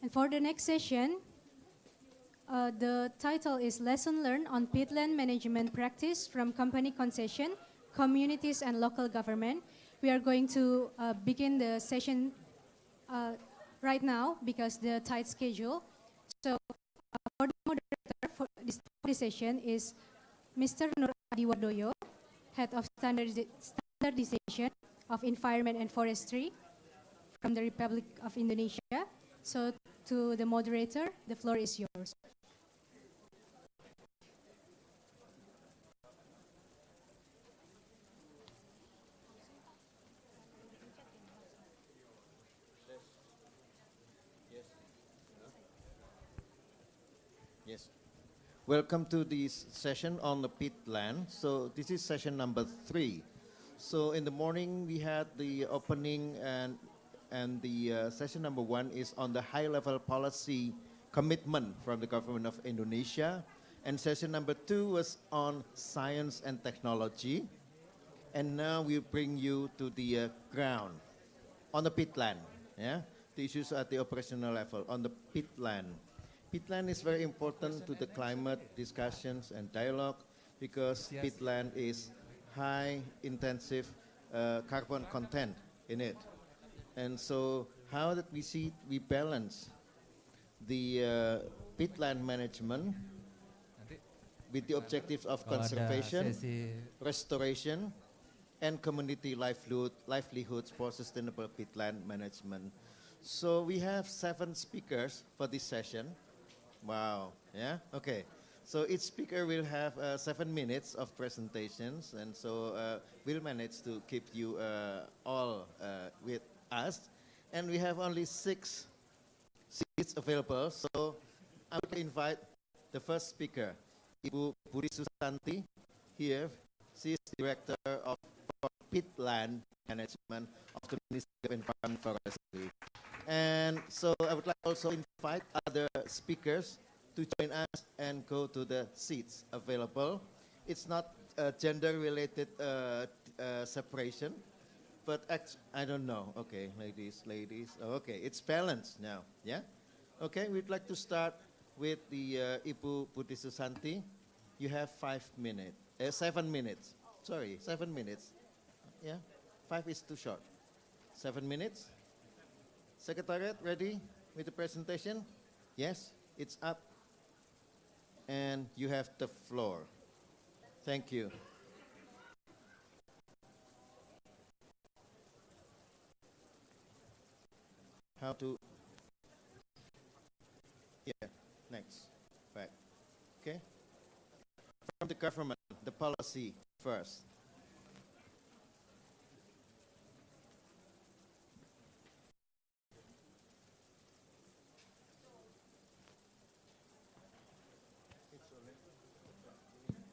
And for the next session, the title is Lesson Learned on Peatland Management Practice from Company Concession, Communities and Local Government. We are going to begin the session right now because the tight schedule. So for the moderator for this session is Mr. Nur Adiwadoyo, Head of Standardization of Environment and Forestry from the Republic of Indonesia. So to the moderator, the floor is yours. Yes. Welcome to this session on the peatland. So this is session number 3. So in the morning we had the opening and the session number 1 is on the high-level policy commitment from the government of Indonesia. And session number 2 was on science and technology. And now we bring you to the ground, on the peatland. Yeah? The issues at the operational level, on the peatland. Peatland is very important to the climate discussions and dialogue because peatland is high intensive carbon content in it. And so how that we balance the peatland management with the objectives of conservation, restoration, and community livelihoods for sustainable peatland management. So we have 7 speakers for this session. Wow, yeah, okay. So each speaker will have 7 minutes of presentations, and so we'll manage to keep you all with us. And we have only 6 seats available, so I would invite the first speaker, Ibu Budi Susanti, here. She is Director of Peatland Management of the Ministry of Environment and Forestry. And so I would like also invite other speakers to join us and go to the seats available. It's not a gender-related separation, but I don't know. Okay, ladies. Okay, it's balanced now, yeah? Okay, we'd like to start with the Ibu Budi Susanti. You have 7 minutes. Sorry, 7 minutes. Yeah, 5 is too short. 7 minutes. Secretariat, ready with the presentation? Yes, it's up. And you have the floor. Thank you. How to, yeah, next, back. Okay. From the government, the policy first.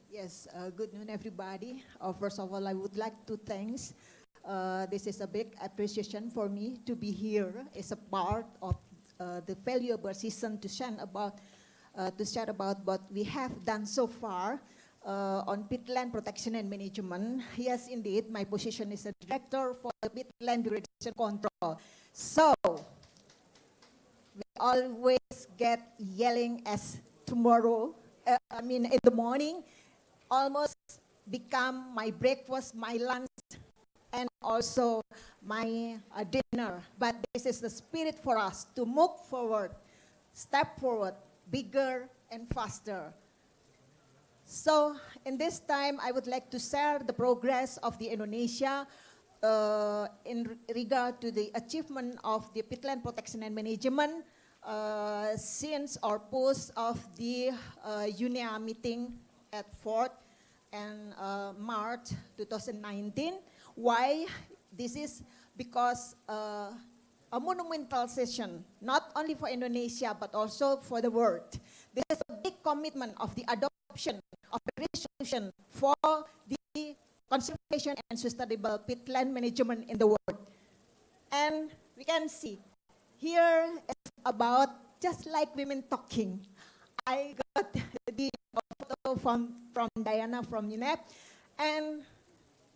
Yes, good noon, everybody. First of all, I would like to thank. This is a big appreciation for me to be here as a part of the valuable season to share about what we have done so far on peatland protection and management. Yes, indeed, my position is a director for the peatland irrigation control. So we always get yelling as tomorrow. In the morning. Almost become my breakfast, my lunch, and also my dinner. But this is the spirit for us to move forward, step forward, bigger and faster. So in this time, I would like to share the progress of the Indonesia in regard to the achievement of the peatland protection and management since or post of the UNEA meeting at 4th and March 2019. Why? This is because a monumental session, not only for Indonesia, but also for the world. This is a big commitment of the adoption of a resolution for the conservation and sustainable peatland management in the world. And we can see, here is about just like women talking. I got the photo from Diana from UNEP, and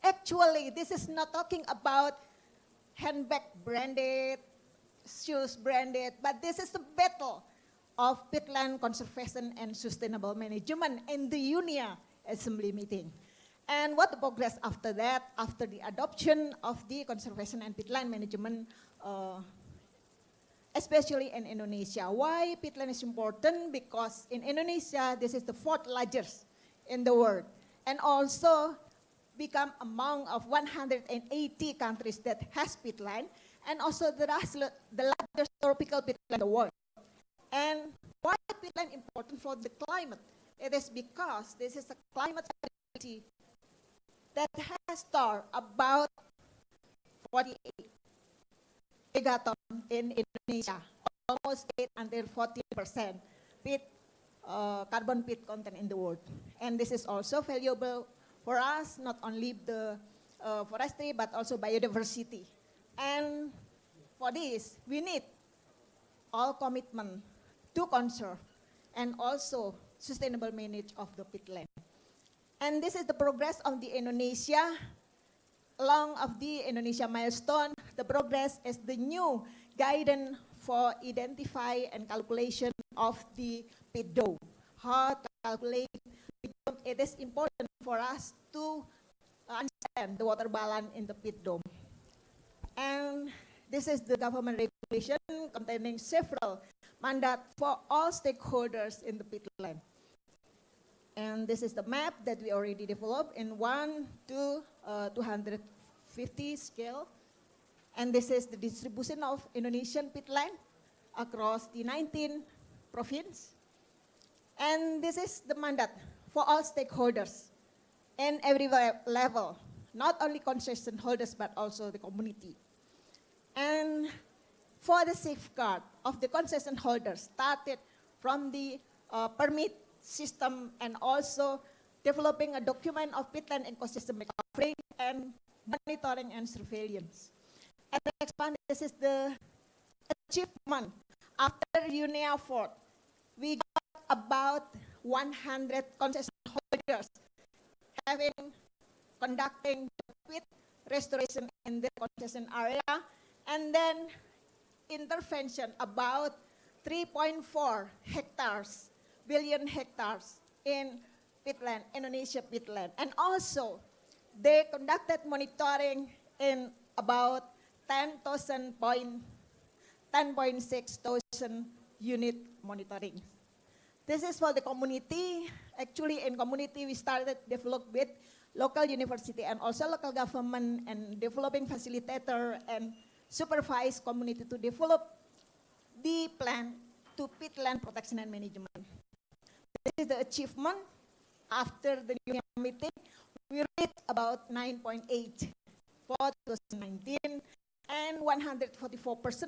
actually this is not talking about handbag branded, shoes branded, but this is the battle of peatland conservation and sustainable management in the UNIA Assembly meeting. And what the progress after that, after the adoption of the conservation and peatland management, especially in Indonesia. Why peatland is important? Because in Indonesia, this is the fourth largest in the world, and also become among of 180 countries that has peatland, and also the largest tropical peatland in the world. And why peatland important for the climate? It is because this is a climate activity that has stored about 48 gigaton in Indonesia, almost 8 until 40% peat, carbon peat content in the world. And this is also valuable for us, not only the forestry, but also biodiversity. And for this, we need all commitment to conserve and also sustainable manage of the peatland. And this is the progress of the Indonesia. Along of the Indonesia milestone, the progress is the new guidance for identify and calculation of the peat dome. How to calculate peat dome, it is important for us to understand the water balance in the peat dome. And this is the government regulation containing several mandates for all stakeholders in the peatland. And this is the map that we already developed in 1 to 250 scale. And this is the distribution of Indonesian peatland across the 19 provinces. And this is the mandate for all stakeholders in every level, not only concession holders, but also the community. And for the safeguard of the concession holders, started from the permit system and also developing a document of peatland ecosystem recovery and monitoring and surveillance. And the next one, this is the achievement. After UNEA 4, we got about 100 concession holders conducting peat restoration in the concession area, and then intervention about 3.4 billion hectares in peatland, Indonesia peatland. And also, they conducted monitoring in about 10.6 thousand unit monitoring. This is for the community. Actually, in community, we started develop with local university and also local government and developing facilitator and supervise community to develop the plan to peatland protection and management. This is the achievement. After the new meeting, we reached about 9.8 for 2019 and 144%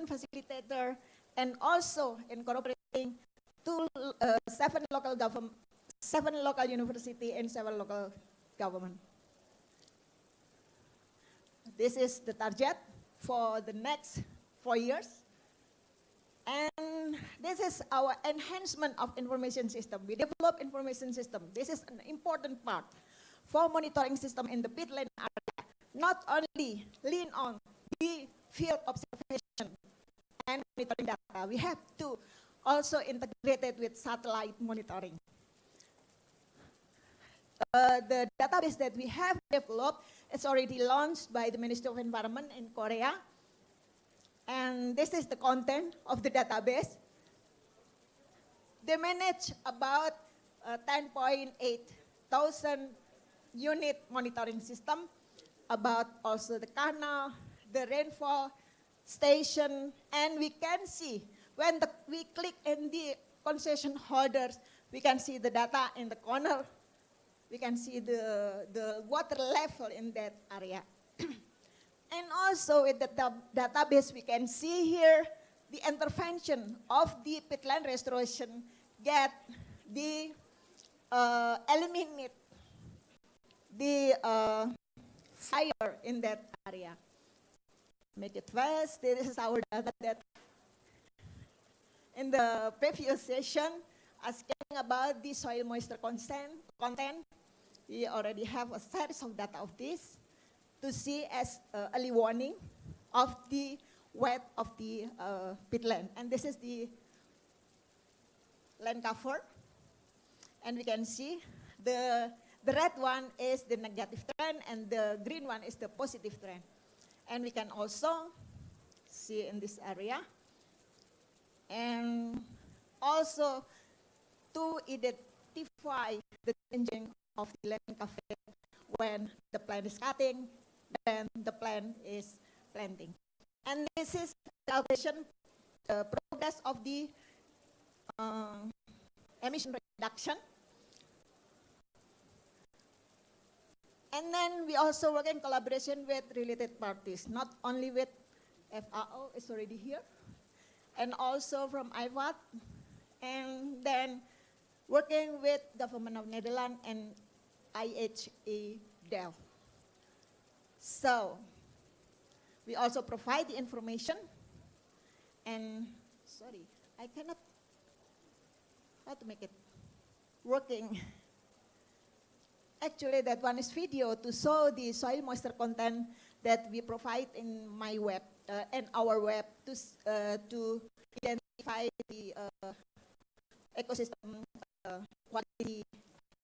facilitator, and also incorporating seven local university and 7 local government. This is the target for the next 4 years. And this is our enhancement of information system. We develop information system. This is an important part for monitoring system in the peatland area. Not only lean on the field observation and monitoring data, we have to also integrate it with satellite monitoring. The database that we have developed is already launched by the Ministry of Environment in Korea. And this is the content of the database. They manage about 10.8 thousand unit monitoring system, about also the canal, the rainfall station, and we can see when we click in the concession holders, we can see the data in the corner. We can see the water level in that area. And also with the database, we can see here the intervention of the peatland restoration get the eliminate the fire in that area. Make it fast. This is our data that in the previous session, asking about the soil moisture content. We already have a series of data of this to see as early warning of the width of the peatland. And this is the land cover. And we can see the red one is the negative trend and the green one is the positive trend. And we can also see in this area. And also to identify the changing of the land cover when the plant is cutting, then the plant is planting. And this is calculation progress of the emission reduction. And then we also work in collaboration with related parties, not only with FAO, it's already here, and also from IVAT, and then working with government of Netherlands and IHE Delft. So we also provide the information, and sorry, I cannot, how to make it working. Actually, that one is video to show the soil moisture content that we provide in my web and our web to identify the ecosystem quality,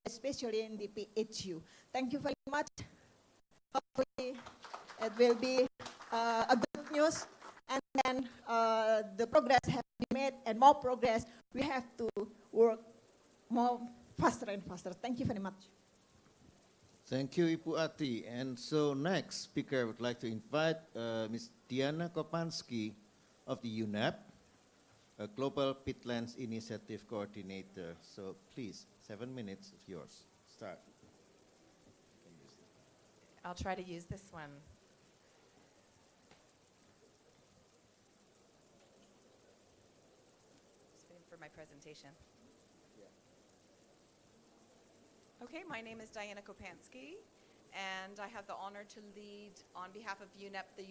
especially in the PHU. Thank you very much. Hopefully, it will be a good news, and then the progress has been made, and more progress. We have to work more faster and faster. Thank you very much. Thank you, Ibu Ati. And so next speaker, I would like to invite Ms. Diana Kopansky of the UNEP, a Global Peatlands Initiative Coordinator. So please, 7 minutes of yours. Start. I'll try to use this one. Just waiting for my presentation. Okay, my name is Diana Kopansky, and I have the honor to lead, on behalf of UNEP, the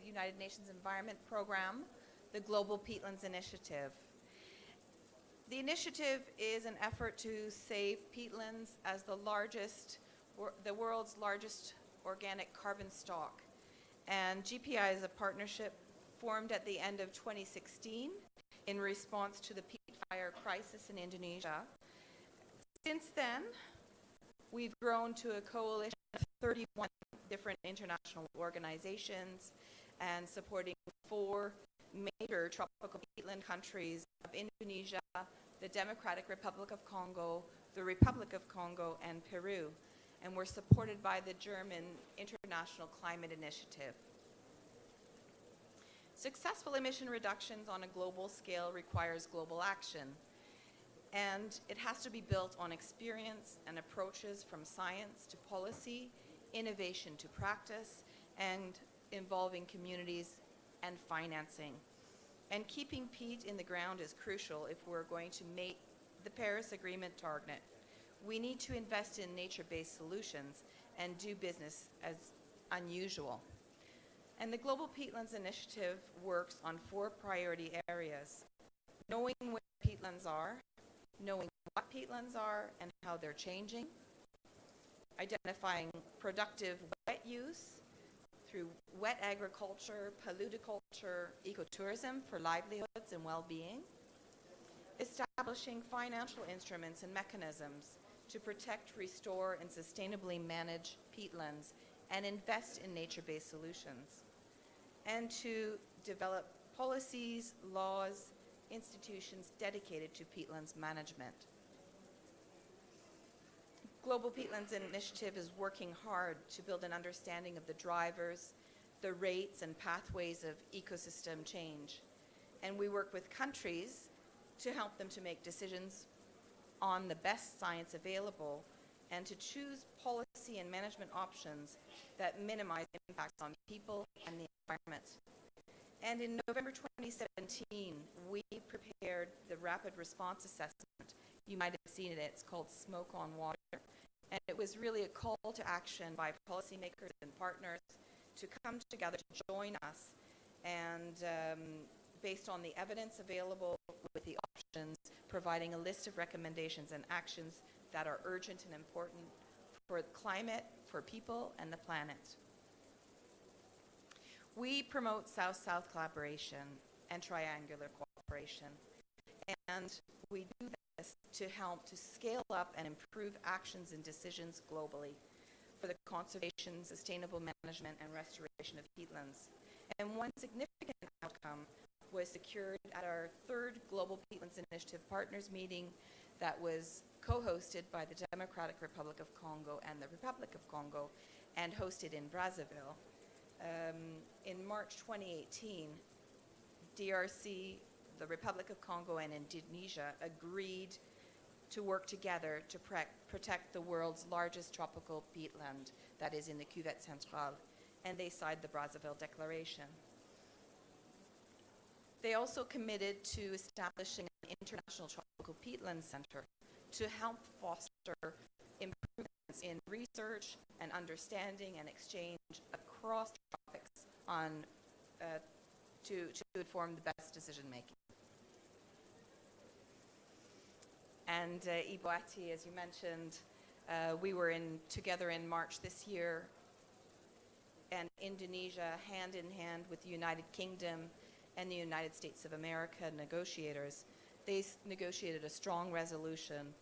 United Nations Environment Program, the Global Peatlands Initiative. The initiative is an effort to save peatlands as the world's largest organic carbon stock. And GPI is a partnership formed at the end of 2016 in response to the peat fire crisis in Indonesia. Since then, we've grown to a coalition of 31 different international organizations and supporting 4 major tropical peatland countries of Indonesia, the Democratic Republic of Congo, the Republic of Congo, and Peru. And we're supported by the German International Climate Initiative. Successful emission reductions on a global scale requires global action. And it has to be built on experience and approaches from science to policy, innovation to practice, and involving communities and financing. And keeping peat in the ground is crucial if we're going to make the Paris Agreement target. We need to invest in nature-based solutions and do business as unusual. And the Global Peatlands Initiative works on 4 priority areas: knowing where peatlands are, knowing what peatlands are and how they're changing, identifying productive wet use through wet agriculture, paludiculture, ecotourism for livelihoods and well-being, establishing financial instruments and mechanisms to protect, restore, and sustainably manage peatlands and invest in nature-based solutions, and to develop policies, laws, institutions dedicated to peatlands management. Global Peatlands Initiative is working hard to build an understanding of the drivers, the rates and pathways of ecosystem change. And we work with countries to help them to make decisions on the best science available and to choose policy and management options that minimize impacts on people and the environment. And in November 2017, we prepared the Rapid Response Assessment. You might have seen it. It's called Smoke on Water. And it was really a call to action by policymakers and partners to come together to join us and based on the evidence available with the options, providing a list of recommendations and actions that are urgent and important for climate, for people, and the planet. We promote South-South collaboration and triangular cooperation, and we do this to help to scale up and improve actions and decisions globally for the conservation, sustainable management, and restoration of peatlands. And one significant outcome was secured at our third Global Peatlands Initiative Partners meeting that was co-hosted by the Democratic Republic of Congo and the Republic of Congo and hosted in Brazzaville. In March 2018, DRC, the Republic of Congo, and Indonesia agreed to work together to protect the world's largest tropical peatland that is in the Cuvette Centrale, and they signed the Brazzaville Declaration. They also committed to establishing an international tropical peatland center to help foster improvements in research and understanding and exchange across tropics on to inform the best decision making. And Iboati, as you mentioned, we were together in March this year, and Indonesia, hand in hand with the United Kingdom and the United States of America negotiators, they negotiated a strong resolution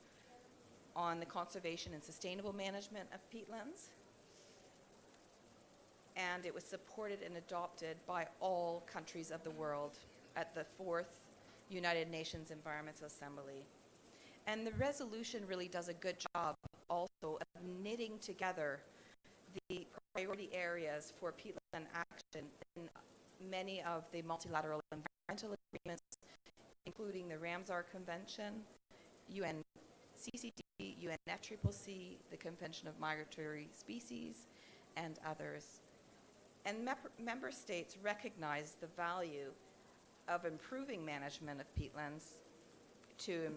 on the conservation and sustainable management of peatlands. And it was supported and adopted by all countries of the world at the 4th United Nations Environmental Assembly. And the resolution really does a good job also of knitting together the priority areas for peatland action in many of the multilateral environmental agreements, including the Ramsar Convention, UN CCD, UN FCCC, the Convention of Migratory Species, and others. And member states recognize the value of improving management of peatlands to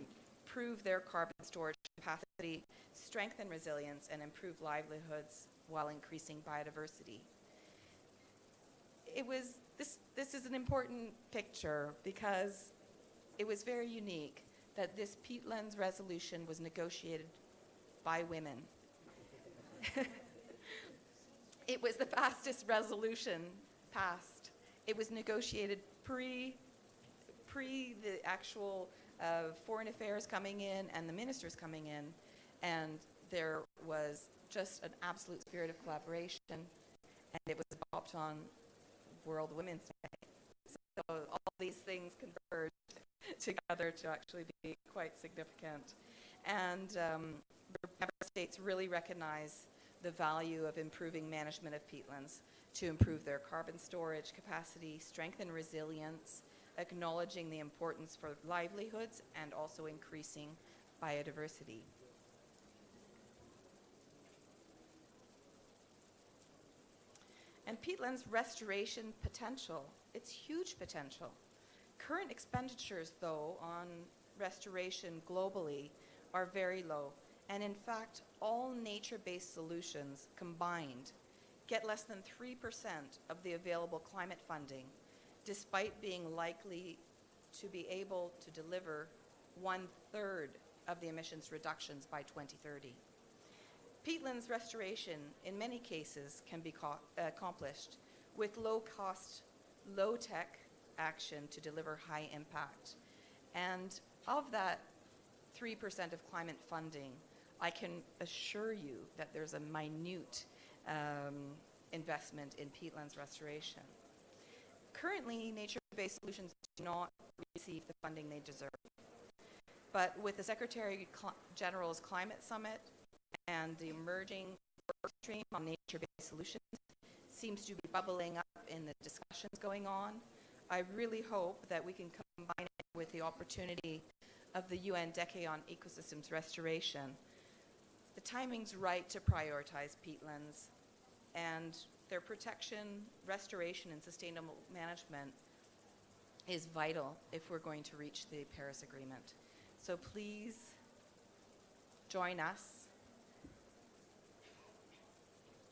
improve their carbon storage capacity, strengthen resilience, and improve livelihoods while increasing biodiversity. This is an important picture because it was very unique that this peatlands resolution was negotiated by women. It was the fastest resolution passed. It was negotiated pre the actual foreign affairs coming in and the ministers coming in, and there was just an absolute spirit of collaboration, and it was adopted on World Women's Day. So all these things converged together to actually be quite significant. And the member states really recognize the value of improving management of peatlands to improve their carbon storage capacity, strengthen resilience, acknowledging the importance for livelihoods, and also increasing biodiversity. And peatlands restoration potential, it's huge potential. Current expenditures, though, on restoration globally are very low. And in fact, all nature-based solutions combined get less than 3% of the available climate funding, despite being likely to be able to deliver 1/3 of the emissions reductions by 2030. Peatlands restoration, in many cases, can be accomplished with low-cost, low-tech action to deliver high impact. And of that 3% of climate funding, I can assure you that there's a minute investment in peatlands restoration. Currently, nature-based solutions do not receive the funding they deserve. But with the Secretary General's Climate Summit and the emerging work stream on nature-based solutions seems to be bubbling up in the discussions going on, I really hope that we can combine it with the opportunity of the UN Decade on Ecosystems Restoration. The timing's right to prioritize peatlands, and their protection, restoration, and sustainable management is vital if we're going to reach the Paris Agreement. So please join us.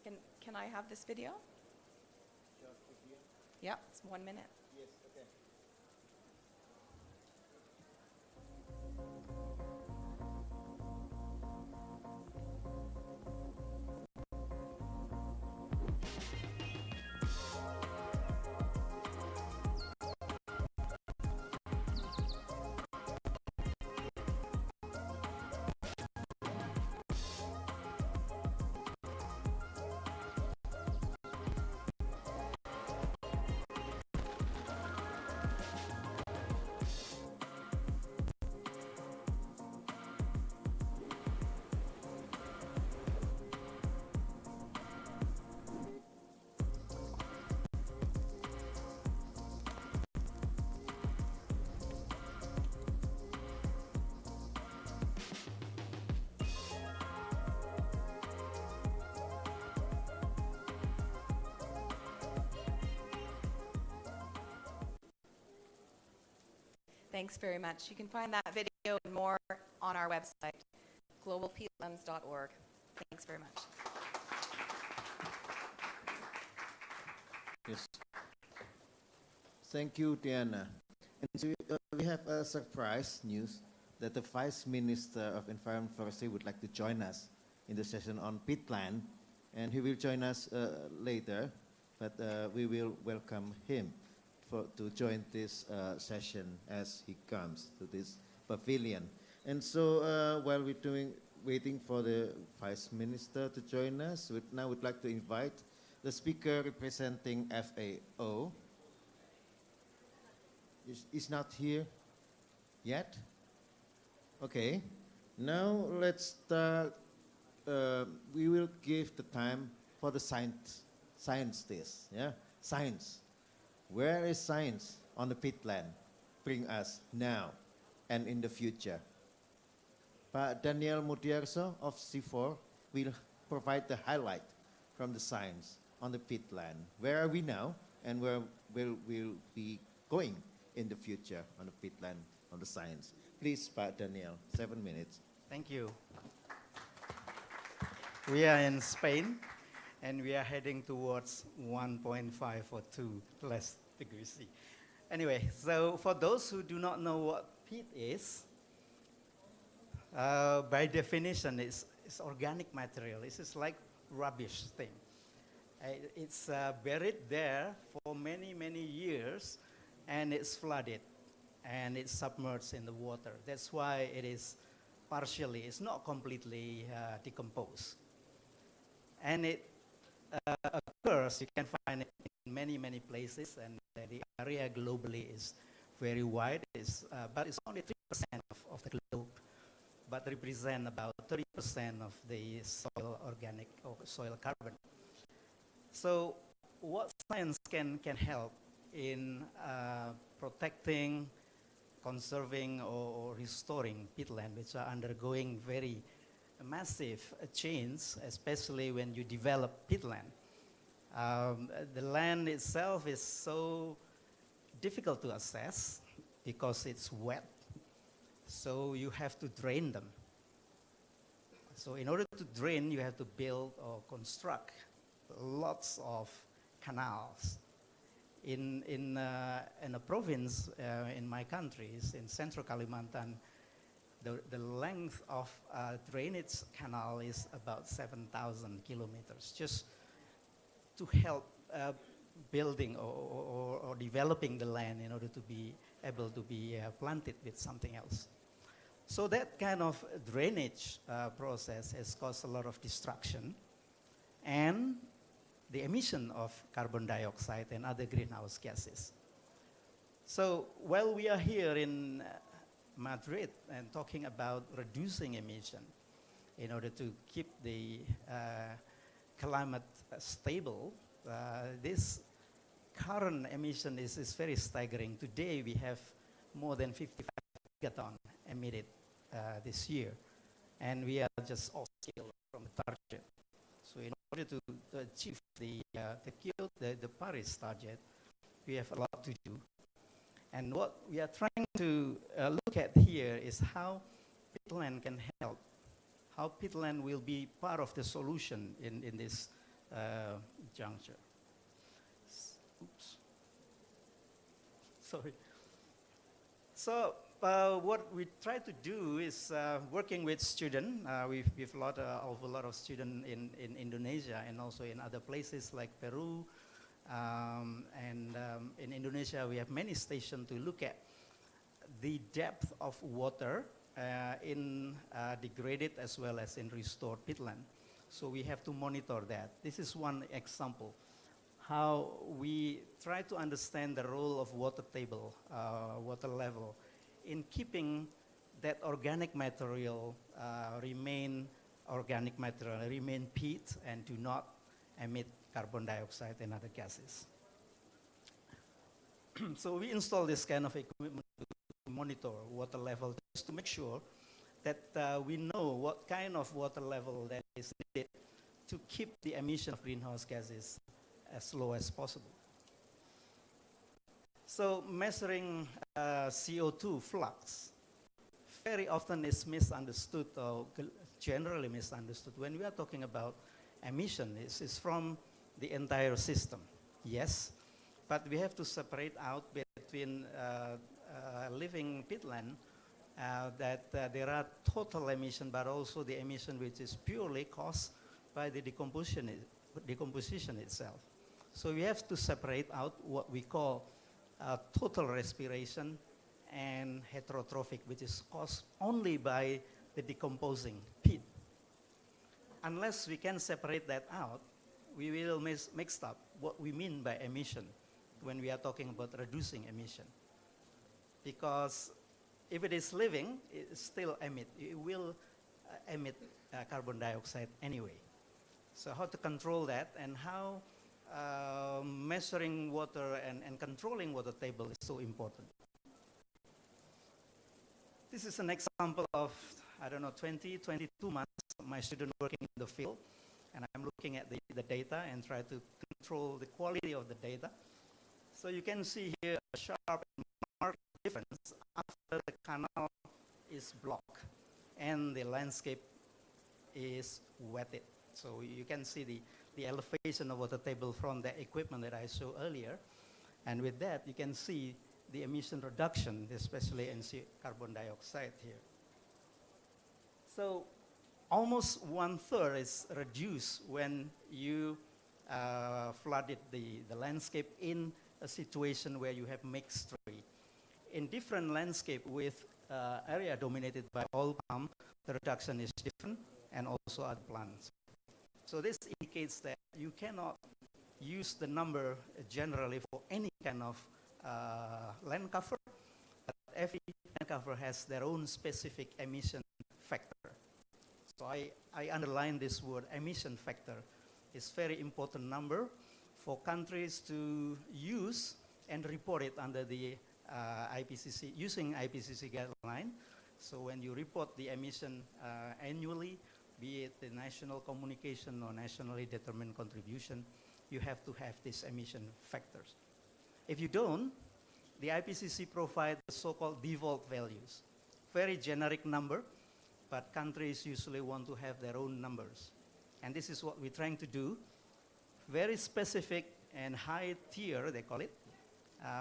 Can I have this video? Yep, it's 1 minute. Yes, okay. Thanks very much. You can find that video and more on our website, globalpeatlands.org. Thanks very much. Yes. Thank you, Diana. And so, we have a surprise news that the Vice Minister of Environment and Forestry would like to join us in the session on peatland, and he will join us later, but we will welcome him to join this session as he comes to this pavilion. And so while we're waiting for the Vice Minister to join us, now we'd like to invite the speaker representing FAO. Is not here yet? Okay. Now let's start. We will give the time for the science test. Yeah, science. Where is science on the peatland? Bring us now and in the future. Pak Daniel Mudiarso of C4 will provide the highlight from the science on the peatland. Where are we now and where will we be going in the future on the peatland, on the science? Please, Pak Daniel, 7 minutes. Thank you. We are in Spain, and we are heading towards 1.5 or 2 less degrees C. Anyway, so for those who do not know what peat is, by definition, it's organic material. It's just like rubbish thing. It's buried there for many, many years, and it's flooded, and it's submerged in the water. That's why it is partially, it's not completely decomposed. And it occurs, you can find it in many, many places, and the area globally is very wide, but it's only 3% of the globe, but represent about 30% of the soil organic or soil carbon. So what science can help in protecting, conserving, or restoring peatland, which are undergoing very massive change, especially when you develop peatland. The land itself is so difficult to assess because it's wet, so you have to drain them. So in order to drain, you have to build or construct lots of canals. In a province in my country, in central Kalimantan, the length of drainage canal is about 7,000 kilometers, just to help building or developing the land in order to be able to be planted with something else. So that kind of drainage process has caused a lot of destruction and the emission of carbon dioxide and other greenhouse gases. So while we are here in Madrid and talking about reducing emission in order to keep the climate stable, this current emission is very staggering. Today we have more than 55 gigaton emitted this year, and we are just off scale from the target. So in order to achieve the Paris target, we have a lot to do. And what we are trying to look at here is how peatland can help, how peatland will be part of the solution in this juncture. Oops. Sorry. So what we try to do is working with students. We've a lot of students in Indonesia and also in other places like Peru. And in Indonesia, we have many stations to look at the depth of water in degraded as well as in restored peatland. So we have to monitor that. This is one example, how we try to understand the role of water table, water level, in keeping that organic material remain organic material, remain peat, and do not emit carbon dioxide and other gases. So we install this kind of equipment to monitor water level just to make sure that we know what kind of water level that is needed to keep the emission of greenhouse gases as low as possible. So measuring CO2 flux very often is misunderstood or generally misunderstood. When we are talking about emission, it's from the entire system, yes, but we have to separate out between living peatland that there are total emission, but also the emission which is purely caused by the decomposition itself. So we have to separate out what we call total respiration and heterotrophic, which is caused only by the decomposing peat. Unless we can separate that out, we will mix up what we mean by emission when we are talking about reducing emission. Because if it is living, it still it will emit carbon dioxide anyway. So how to control that and how measuring water and controlling water table is so important. This is an example of, 22 months of my student working in the field, and I'm looking at the data and try to control the quality of the data. So you can see here a sharp and marked difference after the canal is blocked and the landscape is wetted. So you can see the elevation of water table from the equipment that I showed earlier. And with that, you can see the emission reduction, especially in carbon dioxide here. So almost 1/3 is reduced when you flooded the landscape in a situation where you have mixed tree. In different landscape with area dominated by oil palm, the reduction is different, and also other plants. So this indicates that you cannot use the number generally for any kind of land cover, but every land cover has their own specific emission factor. So I underline this word, emission factor. It's very important number for countries to use and report it under the IPCC, using IPCC guideline. So when you report the emission annually, be it the national communication or nationally determined contribution, you have to have these emission factors. If you don't, the IPCC provides the so-called default values. Very generic number, but countries usually want to have their own numbers. And this is what we're trying to do. Very specific and high tier, they call it,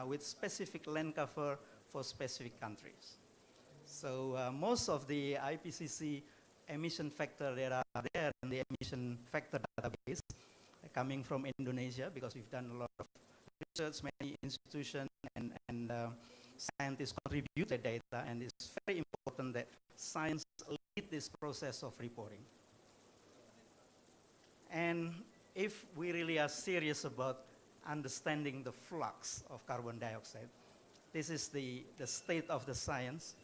with specific land cover for specific countries. So most of the IPCC emission factor that are there in the emission factor database coming from Indonesia, because we've done a lot of research, many institutions and scientists contribute the data, and it's very important that science lead this process of reporting. And if we really are serious about understanding the flux of carbon dioxide, this is the state of the science.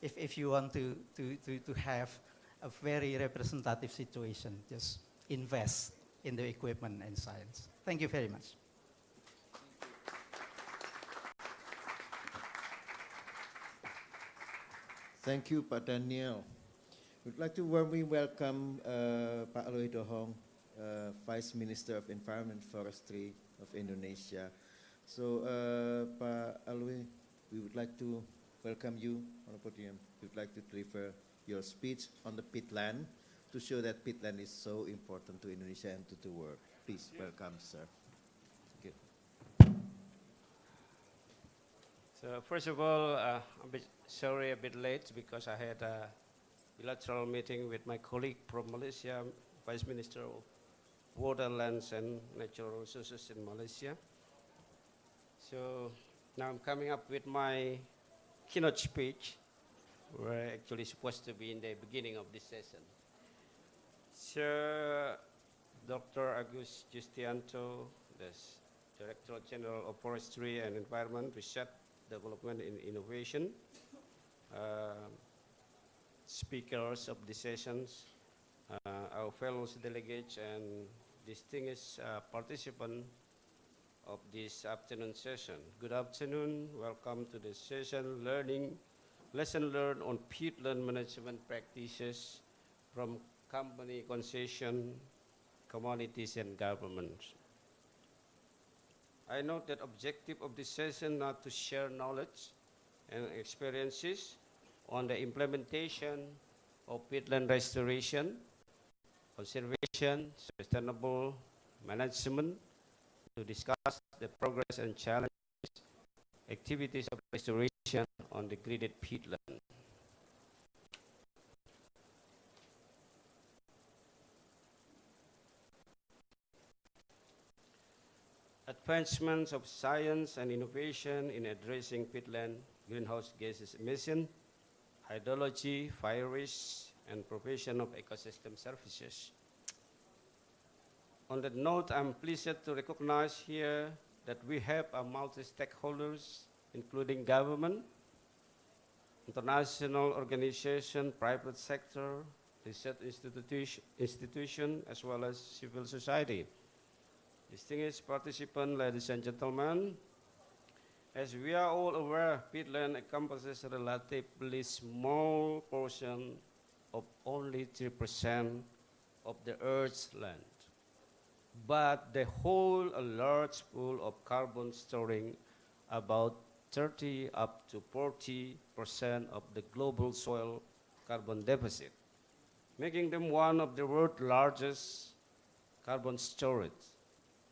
If you want to have a very representative situation, just invest in the equipment and science. Thank you very much. Thank you, Pak Daniel. We'd like to warmly welcome Pak Aloy Dohong, Vice Minister of Environment and Forestry of Indonesia. So, Pak Aloy, we would like to welcome you on the podium. We would like to deliver your speech on the peatland to show that peatland is so important to Indonesia and to the world. Please welcome, sir. Thank you. So first of all, a bit late because I had a bilateral meeting with my colleague from Malaysia, Vice Minister of Water, Lands and Natural Resources in Malaysia. So now I'm coming up with my keynote speech. We're actually supposed to be in the beginning of this session. So Dr. Agus Justianto, the Director General of Forestry and Environment Research, Development and Innovation, speakers of the sessions, our fellow delegates and distinguished participants of this afternoon session. Good afternoon, welcome to the session lesson learned on peatland management practices from company, concession, communities and governments. I note that objective of this session not to share knowledge and experiences on the implementation of peatland restoration, conservation, sustainable management, to discuss the progress and challenges, activities of restoration on the graded peatland. Advancements of science and innovation in addressing peatland greenhouse gases emission, hydrology, fire risk, and provision of ecosystem services. On that note, I'm pleased to recognize here that we have a multi-stakeholders, including government, international organization, private sector, research institution, as well as civil society. Distinguished participants, ladies and gentlemen, as we are all aware, peatland encompasses a relatively small portion of only 3% of the Earth's land. But they hold a large pool of carbon, storing about 30 up to 40% of the global soil carbon deficit, making them one of the world's largest carbon storage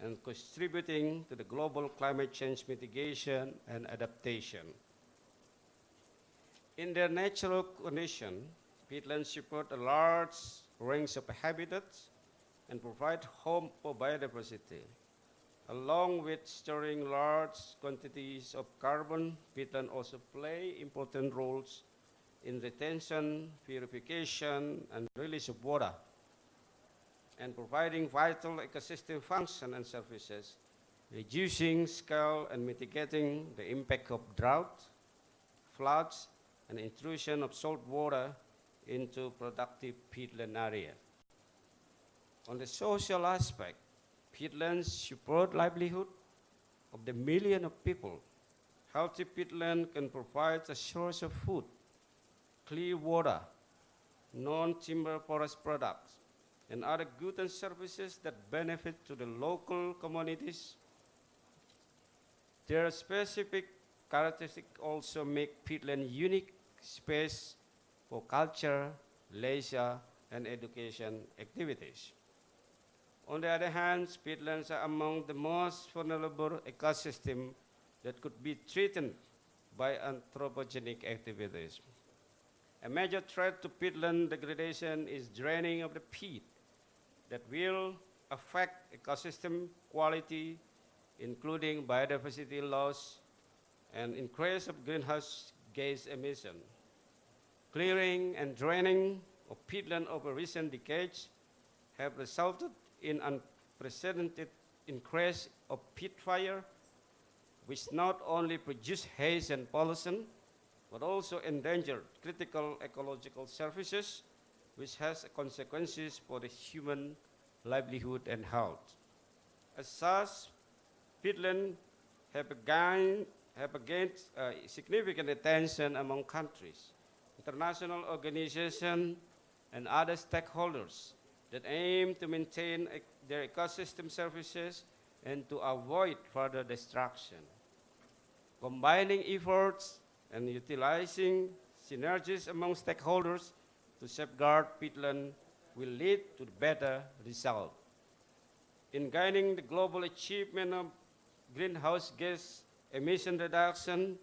and contributing to the global climate change mitigation and adaptation. In their natural condition, peatlands support a large range of habitats and provide home for biodiversity. Along with storing large quantities of carbon, peatlands also play important roles in retention, purification, and release of water, and providing vital ecosystem function and services, reducing scale and mitigating the impact of drought, floods, and intrusion of salt water into productive peatland area. On the social aspect, peatlands support livelihood of the million of people. Healthy peatland can provide a source of food, clean water, non-timber forest products, and other goods and services that benefit to the local communities. Their specific characteristics also make peatland unique space for culture, leisure, and education activities. On the other hand, peatlands are among the most vulnerable ecosystems that could be threatened by anthropogenic activities. A major threat to peatland degradation is draining of the peat that will affect ecosystem quality, including biodiversity loss and increase of greenhouse gas emission. Clearing and draining of peatland over recent decades have resulted in unprecedented increase of peat fire, which not only produce haze and pollution, but also endanger critical ecological services, which has consequences for the human livelihood and health. As such, peatland have gained significant attention among countries, international organizations, and other stakeholders that aim to maintain their ecosystem services and to avoid further destruction. Combining efforts and utilizing synergies among stakeholders to safeguard peatland will lead to better results. In gaining the global achievement of greenhouse gas emission reduction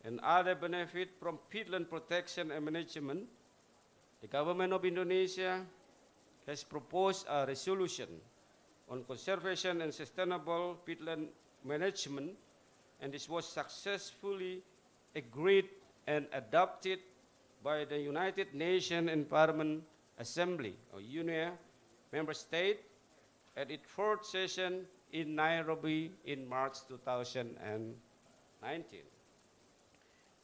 and other benefit from peatland protection and management, the government of Indonesia has proposed a resolution on conservation and sustainable peatland management, and this was successfully agreed and adopted by the United Nations Environment Assembly, or UNEA, member state at its fourth session in Nairobi in March 2019.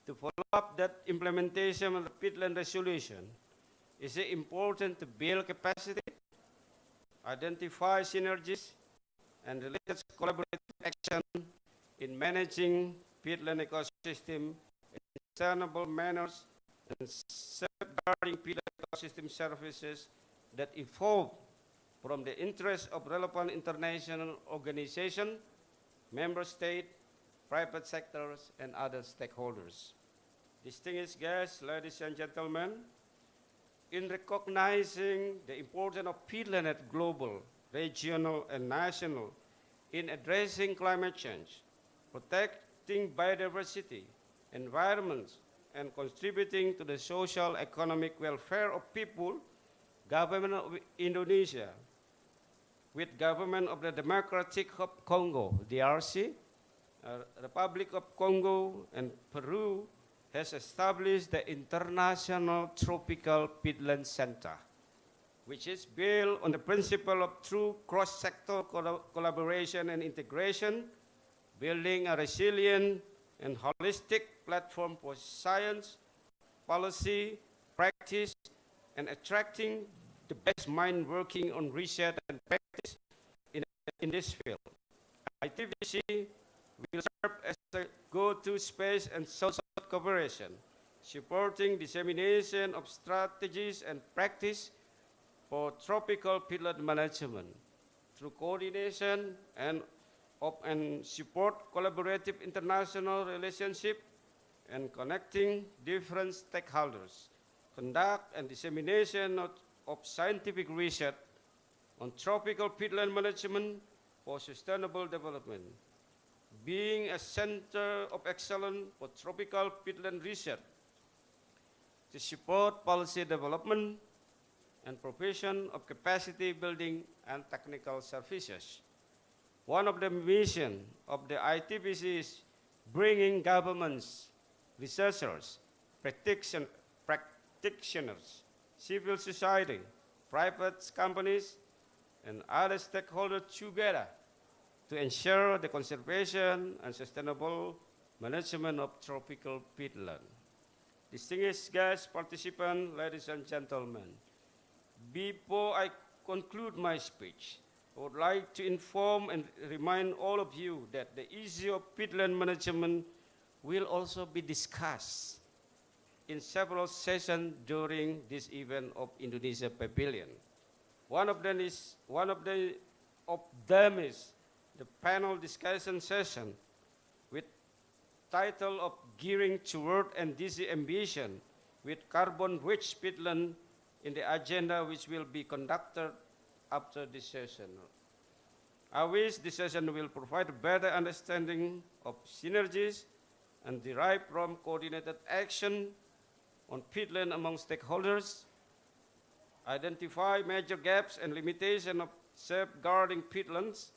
To follow up that implementation of the peatland resolution, is it important to build capacity, identify synergies, and related collaborative action in managing peatland ecosystem in sustainable manners and safeguarding peatland ecosystem services that evolve from the interests of relevant international organizations, member state, private sectors, and other stakeholders. Distinguished guests, ladies and gentlemen, in recognizing the importance of peatland at global, regional, and national in addressing climate change, protecting biodiversity, environments, and contributing to the social economic welfare of people, Government of Indonesia, with Government of the Democratic of Congo, DRC, Republic of Congo, and Peru, has established the International Tropical Peatland Center, which is built on the principle of true cross-sector collaboration and integration, building a resilient and holistic platform for science, policy, practice, and attracting the best mind working on research and practice in this field. ITVC will serve as a go-to space and social cooperation, supporting dissemination of strategies and practice for tropical peatland management through coordination and support collaborative international relationship and connecting different stakeholders, conduct and dissemination of scientific research on tropical peatland management for sustainable development. Being a center of excellence for tropical peatland research to support policy development and provision of capacity building and technical services. One of the missions of the ITPC is bringing governments, researchers, practitioners, civil society, private companies, and other stakeholders together to ensure the conservation and sustainable management of tropical peatland. Distinguished guests, participants, ladies and gentlemen, before I conclude my speech, I would like to inform and remind all of you that the issue of peatland management will also be discussed in several sessions during this event of Indonesia Pavilion. One of them is the panel discussion session with title of Gearing Toward NDC Ambition with Carbon-Rich Peatland in the agenda, which will be conducted after this session. I wish this session will provide a better understanding of synergies and derive from coordinated action on peatland among stakeholders, identify major gaps and limitations of safeguarding peatlands,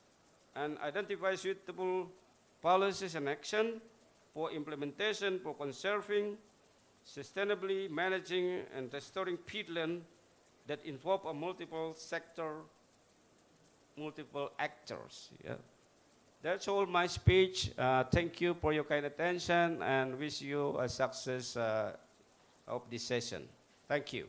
and identify suitable policies and action for implementation for conserving, sustainably managing, and restoring peatland that involve a multiple sector, multiple actors. Yeah. That's all my speech. Thank you for your kind attention and wish you a success of this session. Thank you.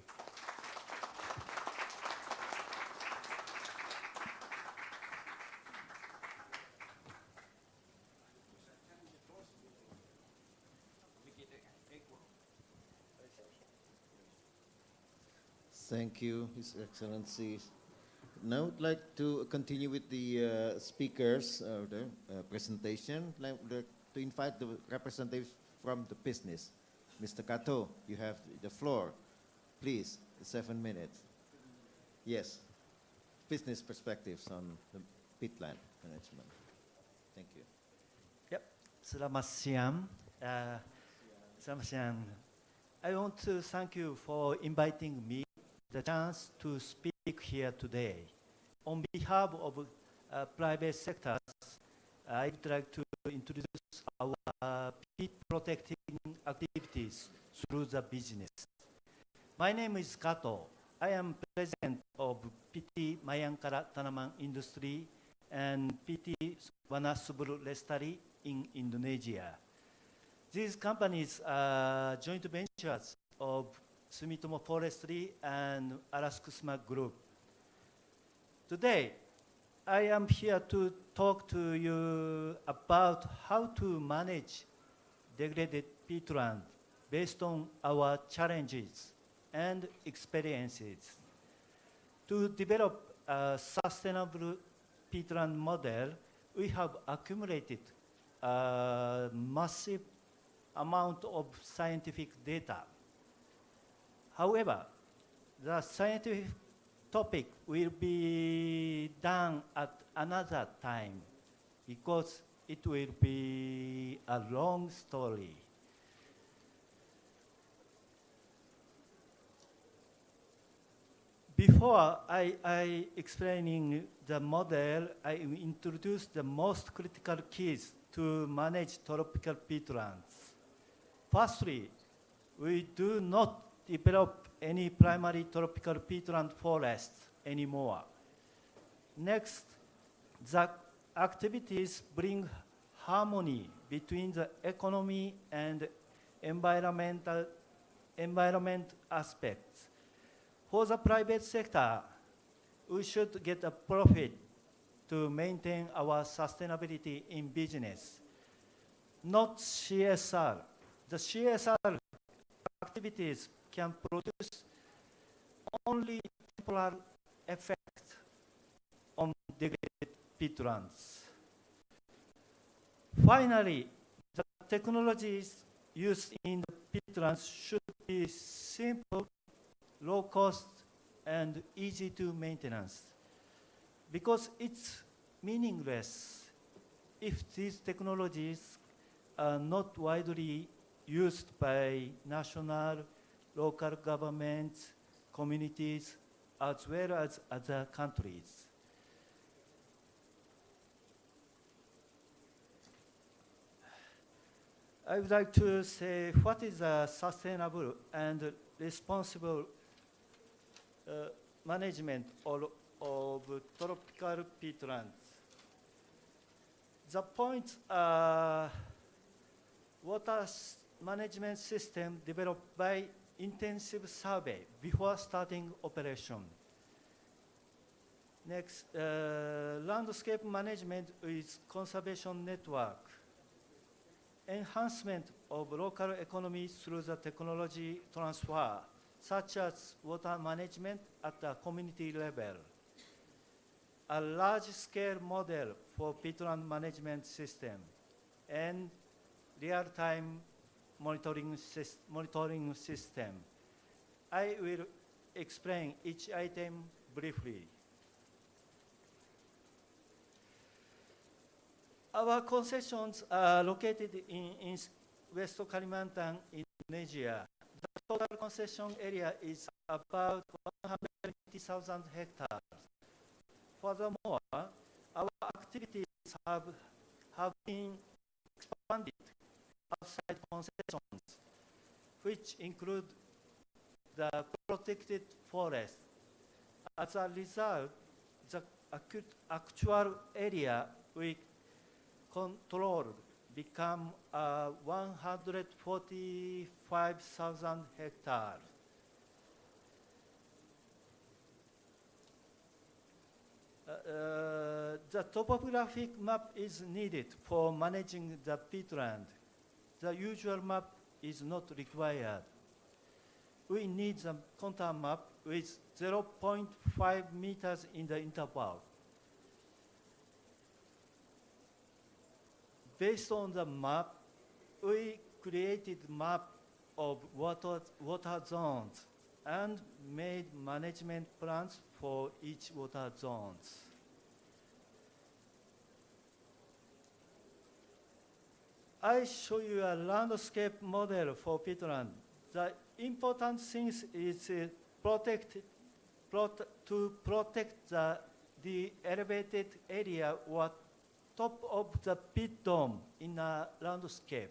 Thank you, His Excellency. Now I'd like to continue with the speakers, the presentation. To invite the representatives from the business. Mr. Kato, you have the floor. Please, 7 minutes. Yes, business perspectives on the peatland management. Thank you. Yep. Selamat siang. Selamat siang. I want to thank you for inviting me the chance to speak here today. On behalf of private sectors, I would like to introduce our peat protecting activities through the business. My name is Kato. I am president of PT Mayangkara Tanaman Industry and PT Wanasuburu Lestari in Indonesia. These companies are joint ventures of Sumitomo Forestry and Araskusma Group. Today, I am here to talk to you about how to manage degraded peatland based on our challenges and experiences. To develop a sustainable peatland model, we have accumulated a massive amount of scientific data. However, the scientific topic will be done at another time because it will be a long story. Before I explaining the model, I will introduce the most critical keys to manage tropical peatlands. Firstly, we do not develop any primary tropical peatland forests anymore. Next, the activities bring harmony between the economy and environment aspects. For the private sector, we should get a profit to maintain our sustainability in business, not CSR. The CSR activities can produce only temporal effect on degraded peatlands. Finally, the technologies used in the peatlands should be simple, low cost, and easy to maintenance, because it's meaningless if these technologies are not widely used by national, local governments, communities, as well as other countries. I would like to say what is a sustainable and responsible management of tropical peatlands. The points are water management system developed by intensive survey before starting operation. Next, landscape management with conservation network. Enhancement of local economy through the technology transfer, such as water management at the community level. A large-scale model for peatland management system and real-time monitoring system. I will explain each item briefly. Our concessions are located in West Kalimantan, Indonesia. The total concession area is about 120,000 hectares. Furthermore, our activities have been expanded outside concessions, which include the protected forest. As a result, the actual area we control become 145,000 hectares. The topographic map is needed for managing the peatland. The usual map is not required. We need a contour map with 0.5 meters in the interval. Based on the map, we created map of water zones and made management plans for each water zones. I show you a landscape model for peatland. The important thing is to protect the elevated area or top of the pit dome in a landscape.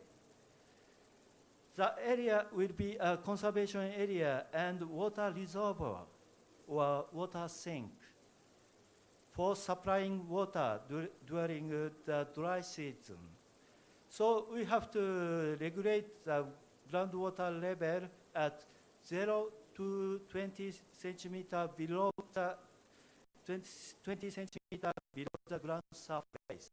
The area will be a conservation area and water reservoir or water sink for supplying water during the dry season. So we have to regulate the groundwater level at 0 to 20 centimeter below the 20 centimeter below the ground surface.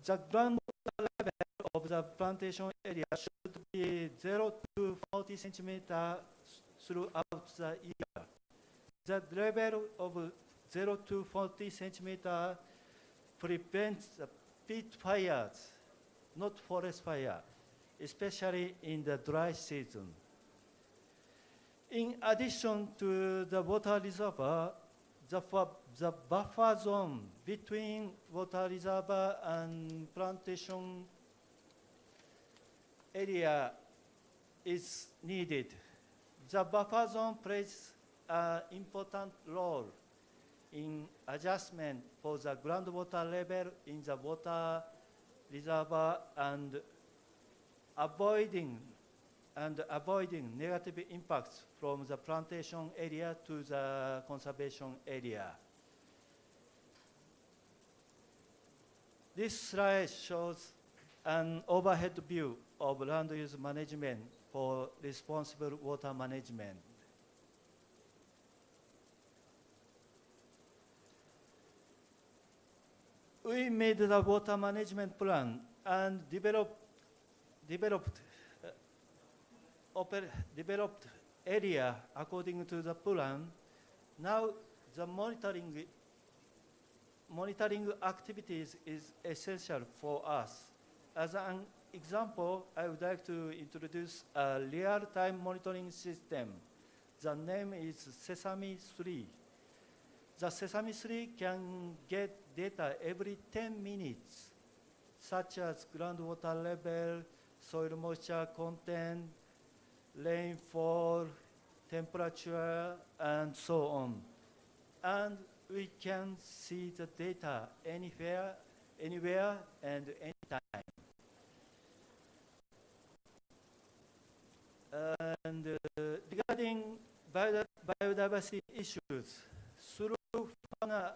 The groundwater level of the plantation area should be 0 to 40 centimeter throughout the year. The level of 0 to 40 centimeter prevents the peat fires, not forest fire, especially in the dry season. In addition to the water reservoir, the buffer zone between water reservoir and plantation area is needed. The buffer zone plays an important role in adjustment for the groundwater level in the water reservoir and avoiding negative impacts from the plantation area to the conservation area. This slide shows an overhead view of land use management for responsible water management. We made the water management plan and developed area according to the plan. Now the monitoring activities is essential for us. As an example, I would like to introduce a real-time monitoring system. The name is Sesame 3. The Sesame 3 can get data every 10 minutes, such as groundwater level, soil moisture content, rainfall, temperature, and so on. And we can see the data anywhere, and anytime. And regarding biodiversity issues, through fauna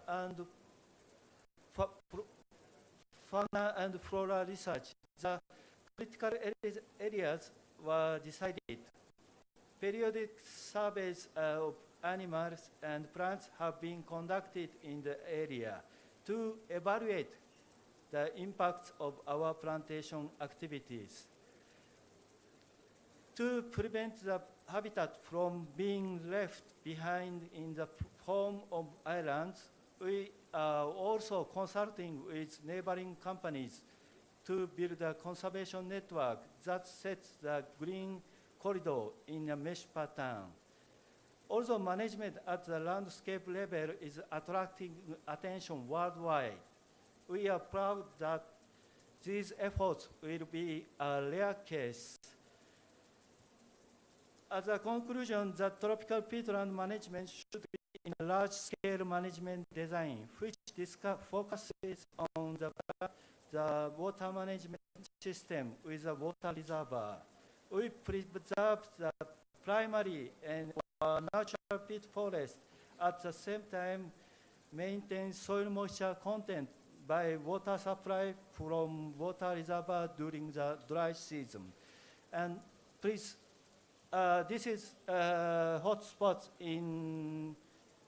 and flora research, the critical areas were decided. Periodic surveys of animals and plants have been conducted in the area to evaluate the impacts of our plantation activities. To prevent the habitat from being left behind in the form of islands, we are also consulting with neighboring companies to build a conservation network that sets the green corridor in a mesh pattern. Also, management at the landscape level is attracting attention worldwide. We are proud that these efforts will be a rare case. As a conclusion, the tropical peatland management should be in a large-scale management design, which focuses on the water management system with a water reservoir. We preserve the primary and natural peat forest, at the same time maintain soil moisture content by water supply from water reservoir during the dry season. And please, this is hotspots in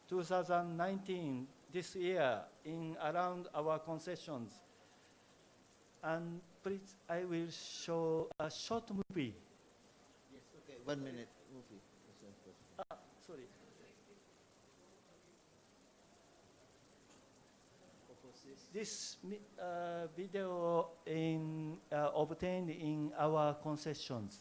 2019, this year, in around our concessions. And please, I will show a short movie. Yes, okay, 1 minute movie. Sorry. This video obtained in our concessions.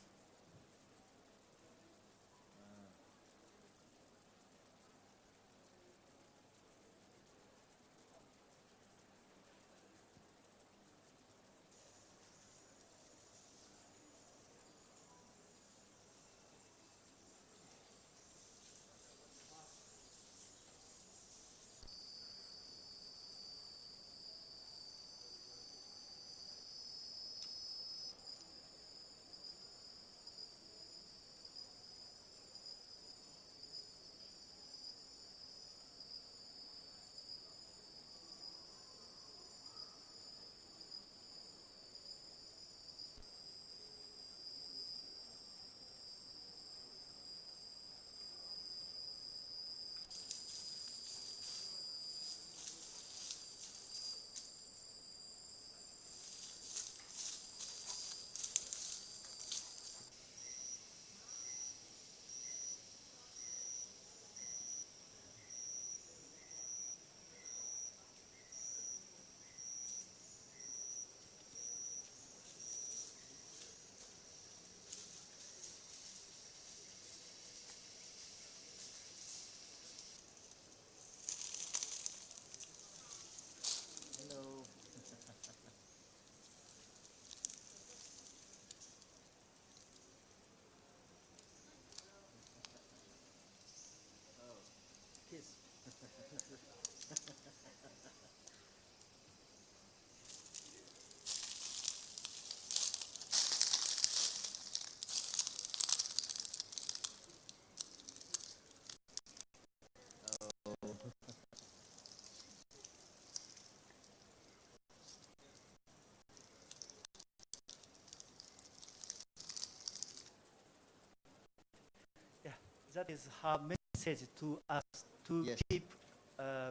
that is her message to us to Yes. keep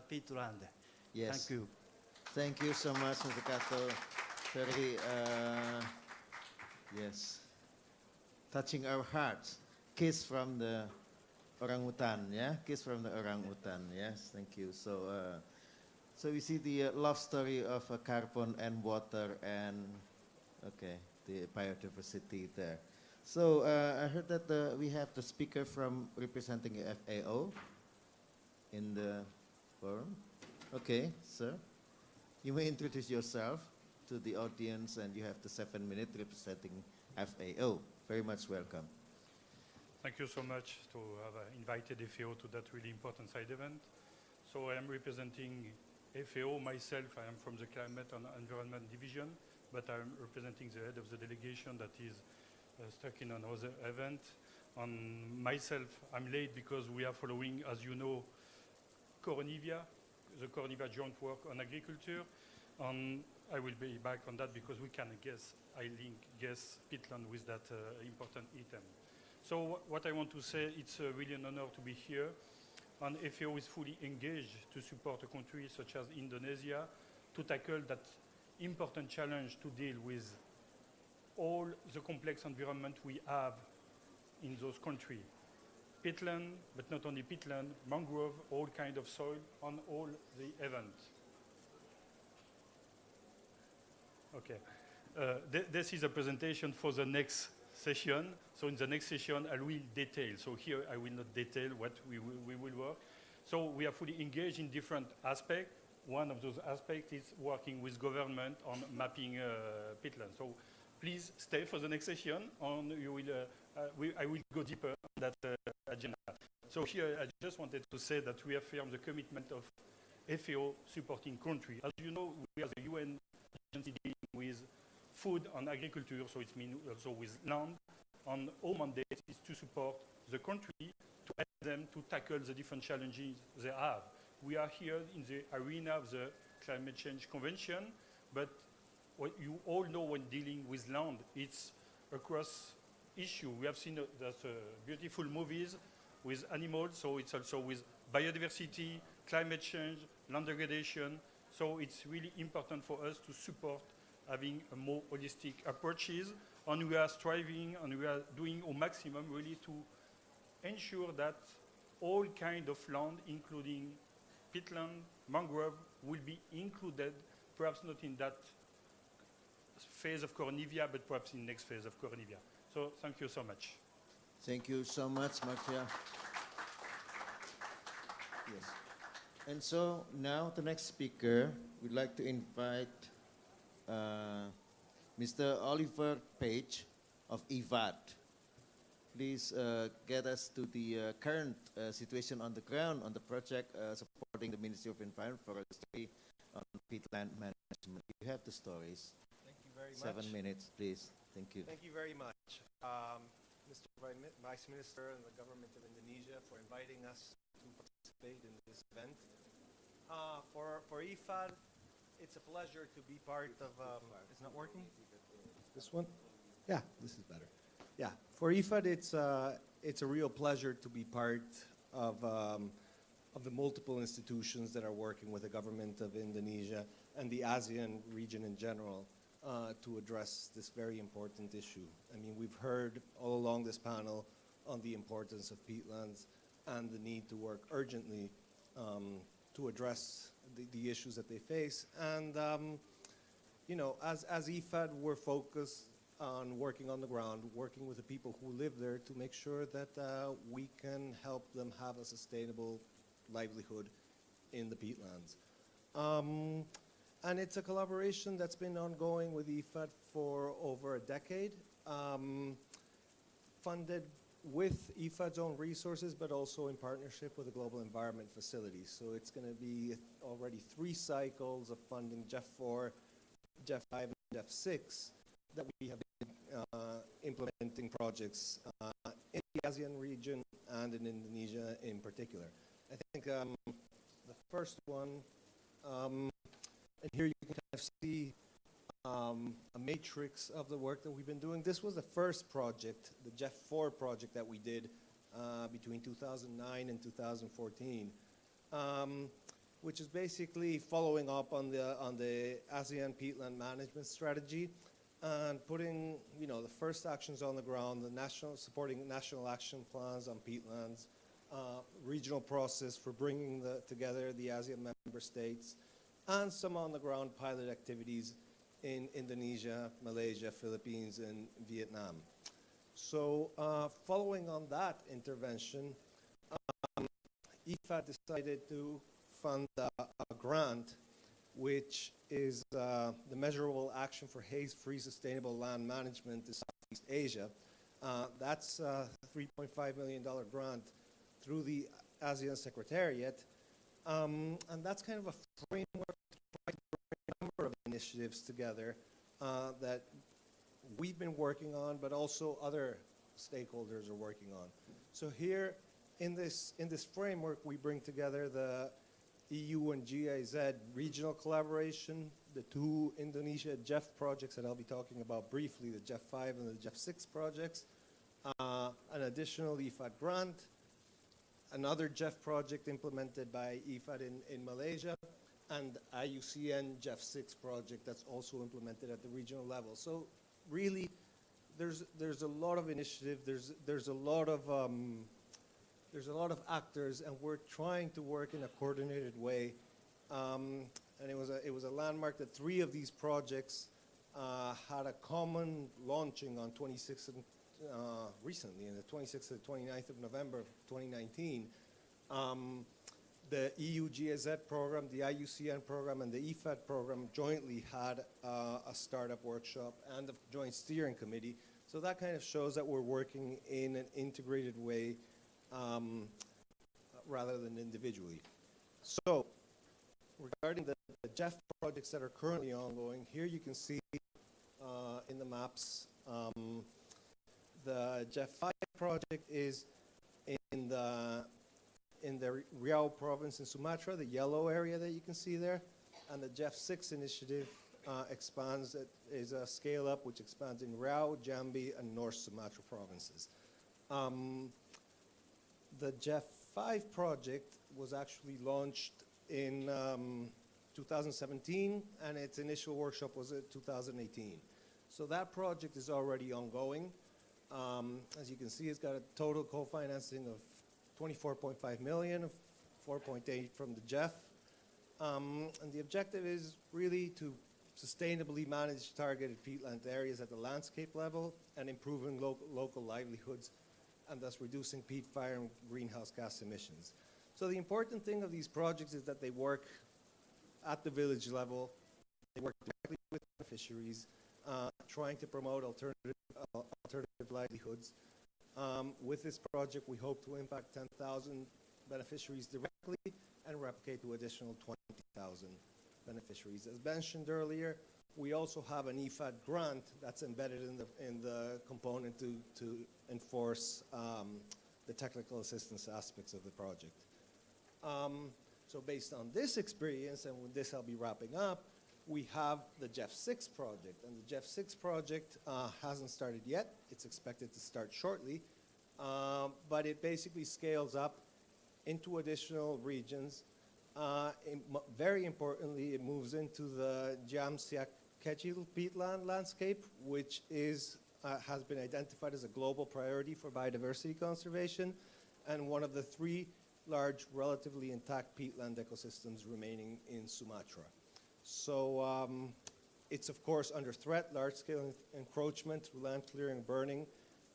peatland. Yes. Thank you. Thank you so much, Mr. Kato. Very, yes, touching our hearts. Kiss from the orangutan, yeah? Kiss from the orangutan, yes, thank you. So we see the love story of carbon and water and, okay, the biodiversity there. So I heard that we have the speaker from representing FAO in the forum. Okay, sir. You may introduce yourself to the audience, and you have the 7 minutes representing FAO. Very much welcome. Thank you so much to have invited FAO to that really important side event. So I am representing FAO myself. I am from the Climate and Environment Division, but I am representing the head of the delegation that is stuck in another event. On myself, I'm late because we are following, as you know, Coronivia, the Coronivia joint work on agriculture. I will be back on that because we can guess peatland with that important item. So what I want to say, it's really an honor to be here. And FAO is fully engaged to support a country such as Indonesia to tackle that important challenge to deal with all the complex environment we have in those countries. Peatland, but not only peatland, mangrove, all kind of soil on all the events. Okay, this is a presentation for the next session. So in the next session, I will detail. So here I will not detail what we will work. So we are fully engaged in different aspects. One of those aspects is working with government on mapping peatland. So please stay for the next session, and you will, I will go deeper on that agenda. So here I just wanted to say that we affirm the commitment of FAO supporting country. As you know, we are the UN agency dealing with food and agriculture, so it means also with land. And our mandate is to support the country to help them to tackle the different challenges they have. We are here in the arena of the Climate Change Convention, but what you all know when dealing with land, it's a cross issue. We have seen that beautiful movies with animals, so it's also with biodiversity, climate change, land degradation. So it's really important for us to support having a more holistic approaches, and we are striving and we are doing our maximum really to ensure that all kind of land, including peatland, mangrove, will be included, perhaps not in that phase of Coronivia, but perhaps in next phase of Coronivia. So thank you so much. Thank you so much, Marcia. Yes. And so now the next speaker, we'd like to invite Mr. Oliver Page of IVAD. Please get us to the current situation on the ground on the project supporting the Ministry of Environment, Forestry, on peatland management. You have the stories. Thank you very much. 7 minutes, please. Thank you. Thank you very much, Mr. Vice Minister and the government of Indonesia for inviting us to participate in this event. For IFAD, it's a pleasure to be part of. It's not working. This one? Yeah, this is better. Yeah, for IFAD, it's a real pleasure to be part of the multiple institutions that are working with the government of Indonesia and the ASEAN region in general to address this very important issue. I mean, we've heard all along this panel on the importance of peatlands and the need to work urgently to address the issues that they face. And, you know, as IFAD, we're focused on working on the ground, working with the people who live there to make sure that we can help them have a sustainable livelihood in the peatlands. And it's a collaboration that's been ongoing with IFAD for over a decade, funded with IFAD's own resources, but also in partnership with the Global Environment Facility. So it's going to be already 3 cycles of funding, GEF 4, GEF 5, and GEF 6, that we have been implementing projects in the ASEAN region and in Indonesia in particular. I think the first one, and here you can kind of see a matrix of the work that we've been doing. This was the first project, the GEF 4 project that we did between 2009 and 2014, which is basically following up on the ASEAN peatland management strategy and putting, the first actions on the ground, supporting national action plans on peatlands, regional process for bringing together the ASEAN member states, and some on-the-ground pilot activities in Indonesia, Malaysia, Philippines, and Vietnam. So following on that intervention, IFAD decided to fund a grant, which is the Measurable Action for Haze-Free Sustainable Land Management in Southeast Asia. That's a $3.5 million grant through the ASEAN Secretariat. And that's kind of a framework to try to bring a number of initiatives together that we've been working on, but also other stakeholders are working on. So here in this framework, we bring together the EU and GIZ regional collaboration, the two Indonesia GEF projects that I'll be talking about briefly, the GEF 5 and the GEF 6 projects, an additional IFAD grant, another GEF project implemented by IFAD in Malaysia, and IUCN GEF 6 project that's also implemented at the regional level. So really, there's a lot of initiative, there's a lot of actors, and we're trying to work in a coordinated way. And it was a landmark that 3 of these projects had a common launching on 26th recently, on the 26th to the 29th of November of 2019. The EU GIZ program, the IUCN program, and the IFAD program jointly had a startup workshop and a joint steering committee. So that kind of shows that we're working in an integrated way rather than individually. So regarding the GEF projects that are currently ongoing, here you can see in the maps the GEF 5 project is in the Riau province in Sumatra, the yellow area that you can see there, and the GEF 6 initiative expands, is a scale up which expands in Riau, Jambi, and North Sumatra provinces. The GEF 5 project was actually launched in 2017, and its initial workshop was in 2018. So that project is already ongoing. As you can see, it's got a total co-financing of 24.5 million, 4.8 from the GEF. And the objective is really to sustainably manage targeted peatland areas at the landscape level and improving local livelihoods, and thus reducing peat fire and greenhouse gas emissions. So the important thing of these projects is that they work at the village level, they work directly with beneficiaries, trying to promote alternative livelihoods. With this project, we hope to impact 10,000 beneficiaries directly and replicate to additional 20,000 beneficiaries. As mentioned earlier, we also have an IFAD grant that's embedded in the component to enforce the technical assistance aspects of the project. So based on this experience, and with this I'll be wrapping up, we have the GEF 6 project, and the GEF 6 project hasn't started yet. It's expected to start shortly, but it basically scales up into additional regions. Very importantly, it moves into the Jam Siak Kechil peatland landscape, which is, has been identified as a global priority for biodiversity conservation, and one of the 3 large, relatively intact peatland ecosystems remaining in Sumatra. So it's of course under threat. Large-scale encroachment through land clearing and burning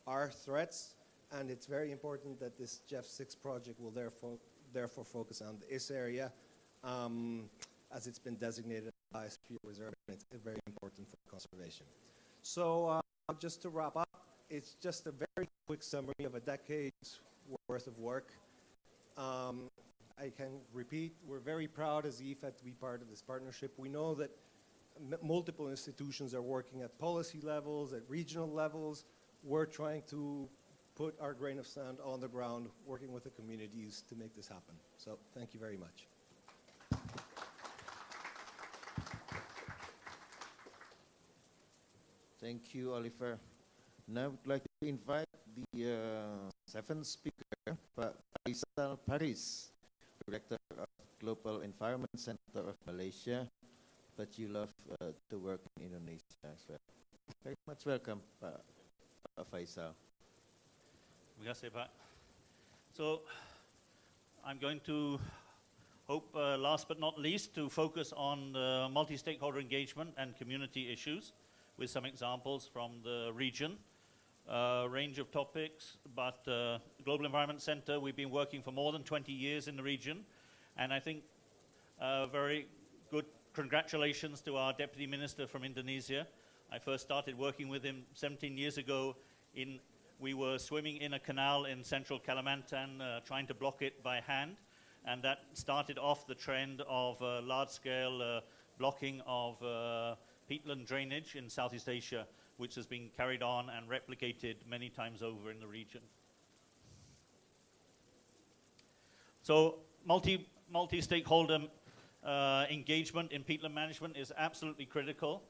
are threats, and it's very important that this GEF 6 project will therefore focus on this area, as it's been designated as ISP reserve, and it's very important for conservation. So just to wrap up, it's just a very quick summary of a decade's worth of work. I can repeat, we're very proud as IFAD to be part of this partnership. We know that multiple institutions are working at policy levels, at regional levels. We're trying to put our grain of sand on the ground, working with the communities to make this happen. So thank you very much. Thank you, Oliver. Now I would like to invite the seventh speaker, Faisal Paris, Director of Global Environment Center of Malaysia, but you love to work in Indonesia as well. Very much welcome, Faisal. Terima kasih, Pak. So, I'm going to hope, last but not least, to focus on multi-stakeholder engagement and community issues with some examples from the region. Range of topics, but Global Environment Center, we've been working for more than 20 years in the region, and I think very good congratulations to our Deputy Minister from Indonesia. I first started working with him 17 years ago. We were swimming in a canal in central Kalimantan, trying to block it by hand, and that started off the trend of large-scale blocking of peatland drainage in Southeast Asia, which has been carried on and replicated many times over in the region. So multi-stakeholder engagement in peatland management is absolutely critical.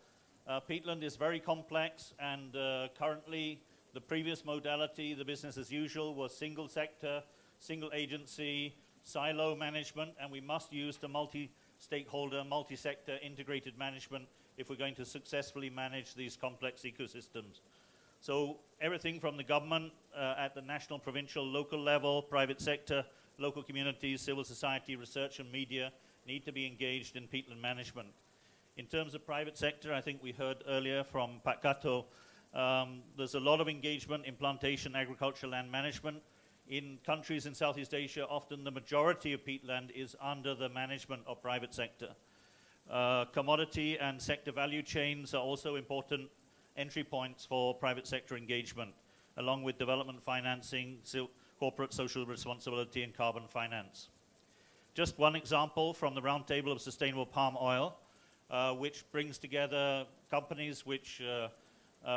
Peatland is very complex, and currently the previous modality, the business as usual, was single sector, single agency, silo management, and we must use the multi-stakeholder, multi-sector integrated management if we're going to successfully manage these complex ecosystems. So everything from the government at the national, provincial, local level, private sector, local communities, civil society, research and media need to be engaged in peatland management. In terms of private sector, I think we heard earlier from Pak Kato, there's a lot of engagement in plantation, agriculture, land management. In countries in Southeast Asia, often the majority of peatland is under the management of private sector. Commodity and sector value chains are also important entry points for private sector engagement, along with development financing, corporate social responsibility, and carbon finance. Just one example from the Roundtable of Sustainable Palm Oil, which brings together companies which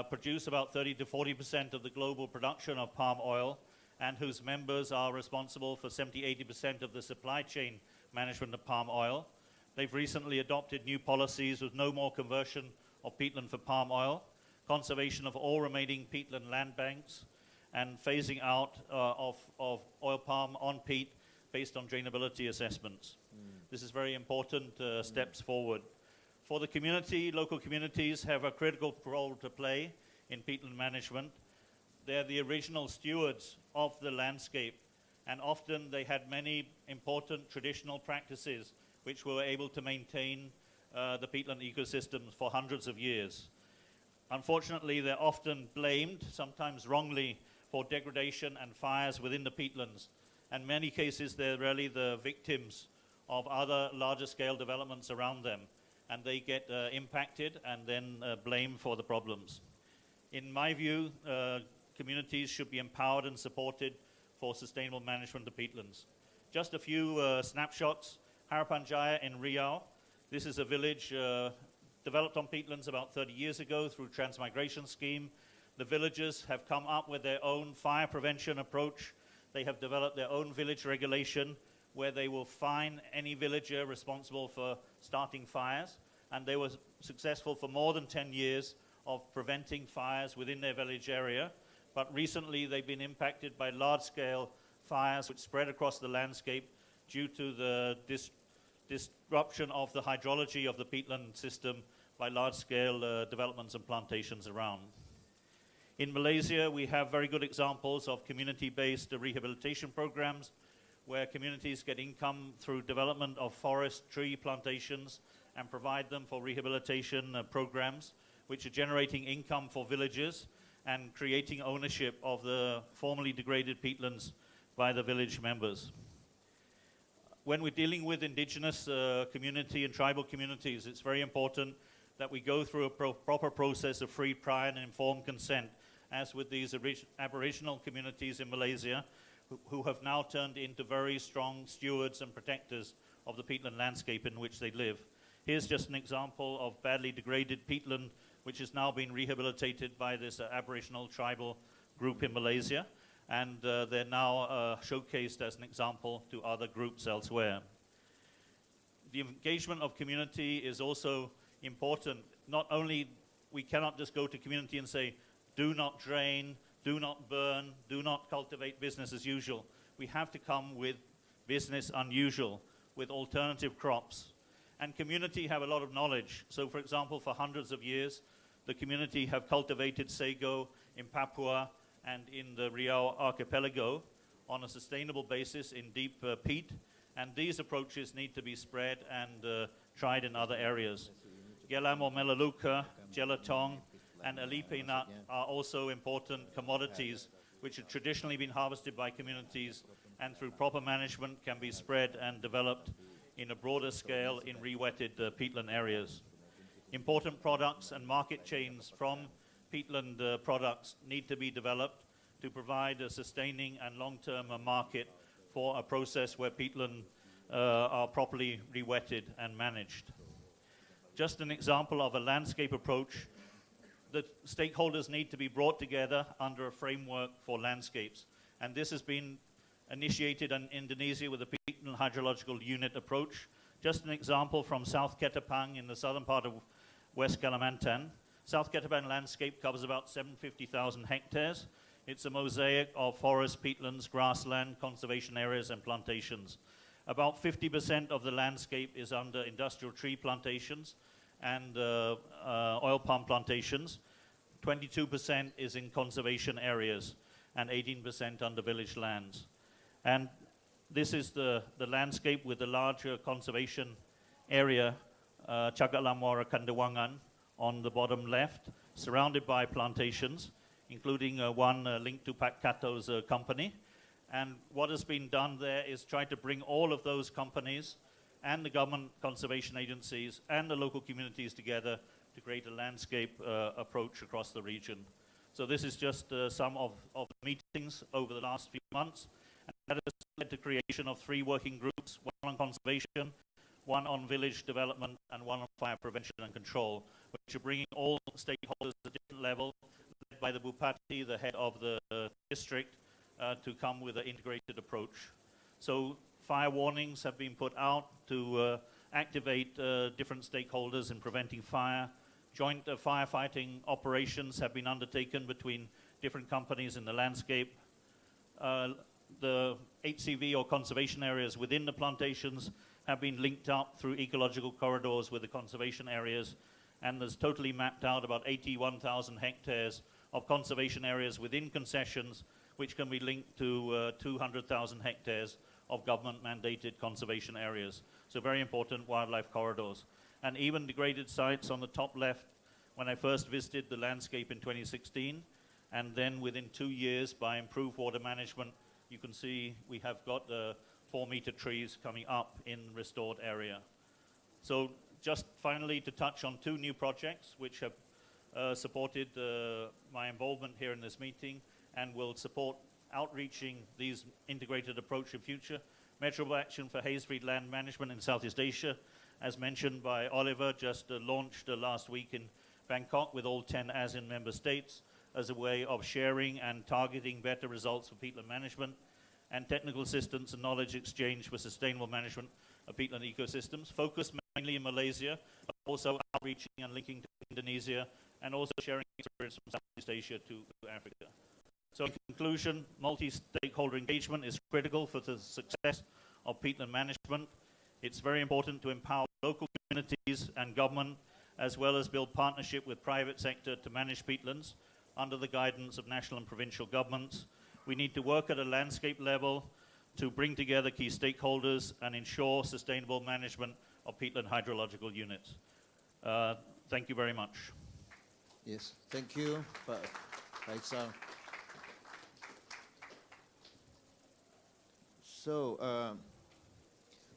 produce about 30 to 40% of the global production of palm oil, and whose members are responsible for 70–80% of the supply chain management of palm oil. They've recently adopted new policies with no more conversion of peatland for palm oil, conservation of all remaining peatland land banks, and phasing out of oil palm on peat based on drainability assessments. This is very important steps forward. For the community, local communities have a critical role to play in peatland management. They're the original stewards of the landscape, and often they had many important traditional practices which were able to maintain the peatland ecosystems for hundreds of years. Unfortunately, they're often blamed, sometimes wrongly, for degradation and fires within the peatlands. And in many cases, they're really the victims of other larger scale developments around them, and they get impacted and then blamed for the problems. In my view, communities should be empowered and supported for sustainable management of peatlands. Just a few snapshots. Harapan Jaya in Riau. This is a village developed on peatlands about 30 years ago through transmigration scheme. The villagers have come up with their own fire prevention approach. They have developed their own village regulation where they will fine any villager responsible for starting fires, and they were successful for more than 10 years of preventing fires within their village area. But recently they've been impacted by large-scale fires which spread across the landscape due to the disruption of the hydrology of the peatland system by large-scale developments and plantations around. In Malaysia, we have very good examples of community-based rehabilitation programs where communities get income through development of forest tree plantations and provide them for rehabilitation programs, which are generating income for villages and creating ownership of the formerly degraded peatlands by the village members. When we're dealing with indigenous community and tribal communities, it's very important that we go through a proper process of free, prior and informed consent, as with these Aboriginal communities in Malaysia, who have now turned into very strong stewards and protectors of the peatland landscape in which they live. Here's just an example of badly degraded peatland, which has now been rehabilitated by this Aboriginal tribal group in Malaysia, and they're now showcased as an example to other groups elsewhere. The engagement of community is also important. Not only we cannot just go to community and say, do not drain, do not burn, do not cultivate business as usual. We have to come with business unusual, with alternative crops. And community have a lot of knowledge. So for example, for hundreds of years, the community have cultivated sago in Papua and in the Riau archipelago on a sustainable basis in deep peat. And these approaches need to be spread and tried in other areas. Gelam or Melaleuca, gelatong, and alipe nut are also important commodities which have traditionally been harvested by communities and through proper management can be spread and developed in a broader scale in re-wetted peatland areas. Important products and market chains from peatland products need to be developed to provide a sustaining and long-term market for a process where peatland are properly re-wetted and managed. Just an example of a landscape approach, the stakeholders need to be brought together under a framework for landscapes. And this has been initiated in Indonesia with the peatland hydrological unit approach. Just an example from South Ketapang in the southern part of West Kalimantan. South Ketapang landscape covers about 750,000 hectares. It's a mosaic of forest, peatlands, grassland, conservation areas, and plantations. About 50% of the landscape is under industrial tree plantations and oil palm plantations. 22% is in conservation areas and 18% under village lands. And this is the landscape with the larger conservation area, Cagak Lamora Kandewangan, on the bottom left, surrounded by plantations, including one linked to Pak Kato's company. And what has been done there is try to bring all of those companies and the government conservation agencies and the local communities together to create a landscape approach across the region. So this is just some of the meetings over the last few months. And that has led to creation of 3 working groups, one on conservation, one on village development, and one on fire prevention and control, which are bringing all stakeholders at a different level, led by the Bupati, the head of the district, to come with an integrated approach. So fire warnings have been put out to activate different stakeholders in preventing fire. Joint firefighting operations have been undertaken between different companies in the landscape. The HCV or conservation areas within the plantations have been linked up through ecological corridors with the conservation areas, and there's totally mapped out about 81,000 hectares of conservation areas within concessions, which can be linked to 200,000 hectares of government-mandated conservation areas. So very important wildlife corridors. And even degraded sites on the top left, when I first visited the landscape in 2016, and then within 2 years, by improved water management, you can see we have got 4-meter trees coming up in restored area. So just finally to touch on 2 new projects which have supported my involvement here in this meeting and will support outreaching these integrated approach in future. Measurable Action for Haze-Free Land Management in Southeast Asia, as mentioned by Oliver, just launched last week in Bangkok with all 10 ASEAN member states as a way of sharing and targeting better results for peatland management and technical assistance and knowledge exchange for sustainable management of peatland ecosystems, focused mainly in Malaysia, but also outreaching and linking to Indonesia, and also sharing experience from Southeast Asia to Africa. So in conclusion, multi-stakeholder engagement is critical for the success of peatland management. It's very important to empower local communities and government, as well as build partnership with private sector to manage peatlands under the guidance of national and provincial governments. We need to work at a landscape level to bring together key stakeholders and ensure sustainable management of peatland hydrological units. Thank you very much. Yes, thank you, Faisal.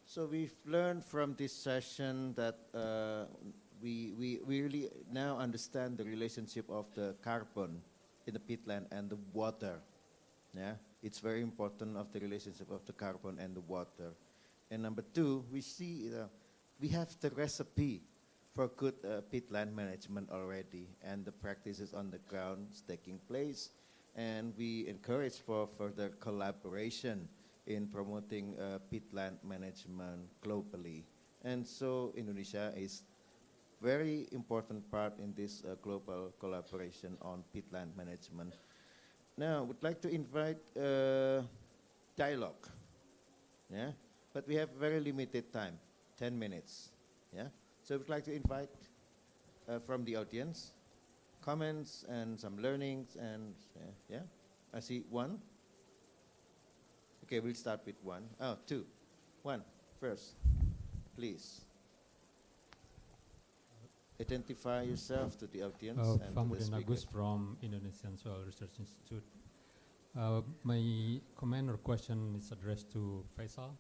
So we've learned from this session that we really now understand the relationship of the carbon in the peatland and the water. Yeah, it's very important of the relationship of the carbon and the water. And number 2, we see we have the recipe for good peatland management already, and the practices on the ground is taking place, and we encourage for further collaboration in promoting peatland management globally. And so Indonesia is very important part in this global collaboration on peatland management. Now, would like to invite dialogue. Yeah, but we have very limited time, 10 minutes. Yeah, so we'd like to invite from the audience comments and some learnings and yeah. I see one. Okay, we'll start with one. Oh, two. One first, please. Identify yourself to the audience and to the Famudin speaker. Agus from Indonesian Soil Research Institute. My comment or question is addressed to Faisal.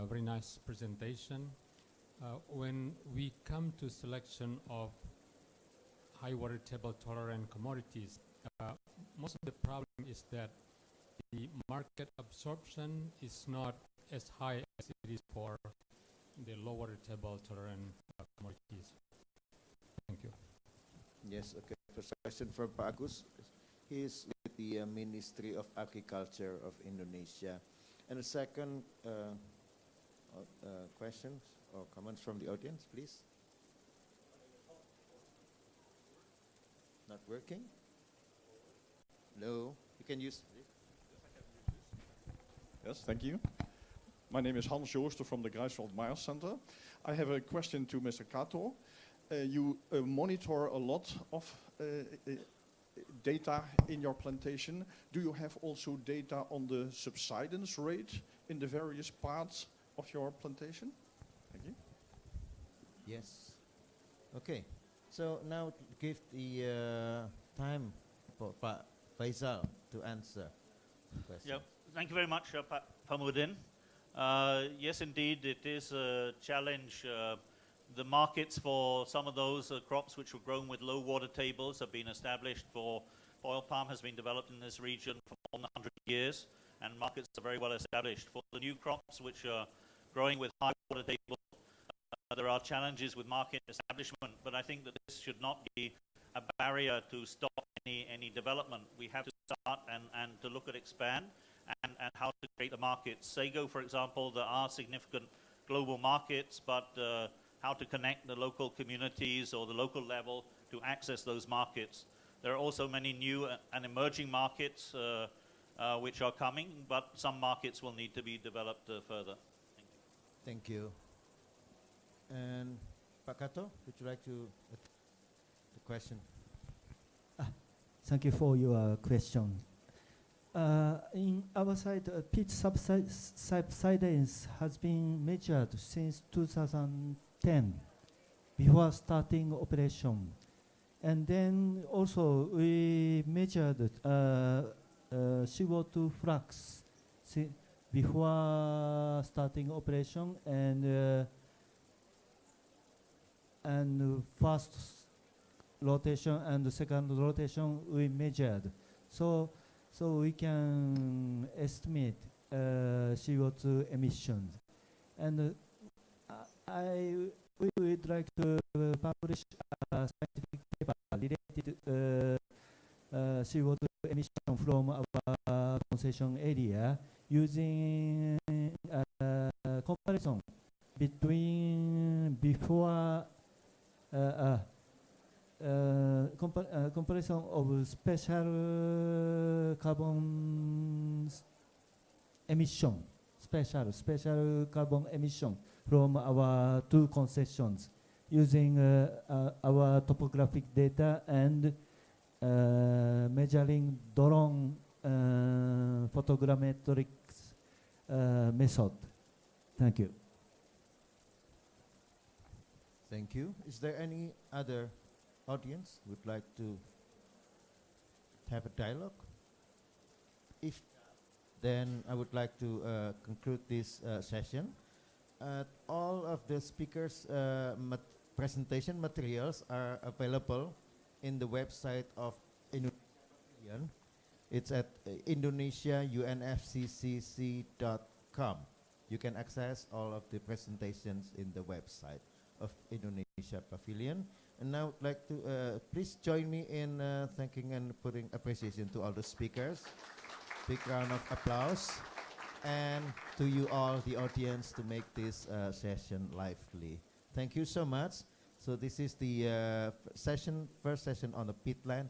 Very nice presentation. When we come to selection of high water table tolerant commodities, most of the problem is that the market absorption is not as high as it is for the low water table tolerant commodities. Thank you. Yes, okay. First question from Pak Agus. He is with the Ministry of Agriculture of Indonesia. And the second questions or comments from the audience, please. Not working? No. You can use. Yes, thank you. My name is Hans Jooster from the Greifswald Myers Center. I have a question to Mr. Kato. You monitor a lot of data in your plantation. Do you have also data on the subsidence rate in the various parts of your plantation? Thank you. Yes. Okay. So now give the time for Pak Faisal to answer the question. Yeah, thank you very much, Famudin. Yes, indeed, it is a challenge. The markets for some of those crops which were grown with low water tables have been established. For oil palm has been developed in this region for more than 100 years, and markets are very well established. For the new crops which are growing with high water tables, there are challenges with market establishment, but I think that this should not be a barrier to stop any development. We have to start and to look at expand and how to create the markets. Sago, for example, there are significant global markets, but how to connect the local communities or the local level to access those markets. There are also many new and emerging markets which are coming, but some markets will need to be developed further. Thank you. And Pak Kato, would you like to the question? Thank you for your question. In our side, peat subsidence has been measured since 2010, before starting operation. And then also we measured CO2 flux before starting operation, and first rotation and the second rotation we measured. So we can estimate CO2 emissions. And we would like to publish a scientific paper related to CO2 emission from our concession area using comparison between before comparison of special carbon emission, special carbon emission from our two concessions using our topographic data and measuring drone photogrammetrics method. Thank you. Thank you. Is there any other audience would like to have a dialogue? If then I would like to conclude this session. All of the speakers' presentation materials are available in the website of Indonesia Pavilion. It's at indonesiaunfccc.com. You can access all of the presentations in the website of Indonesia Pavilion. And now I'd like to please join me in thanking and putting appreciation to all the speakers. Big round of applause. And to you all, the audience, to make this session lively. Thank you so much. So this is the first session on the peatland.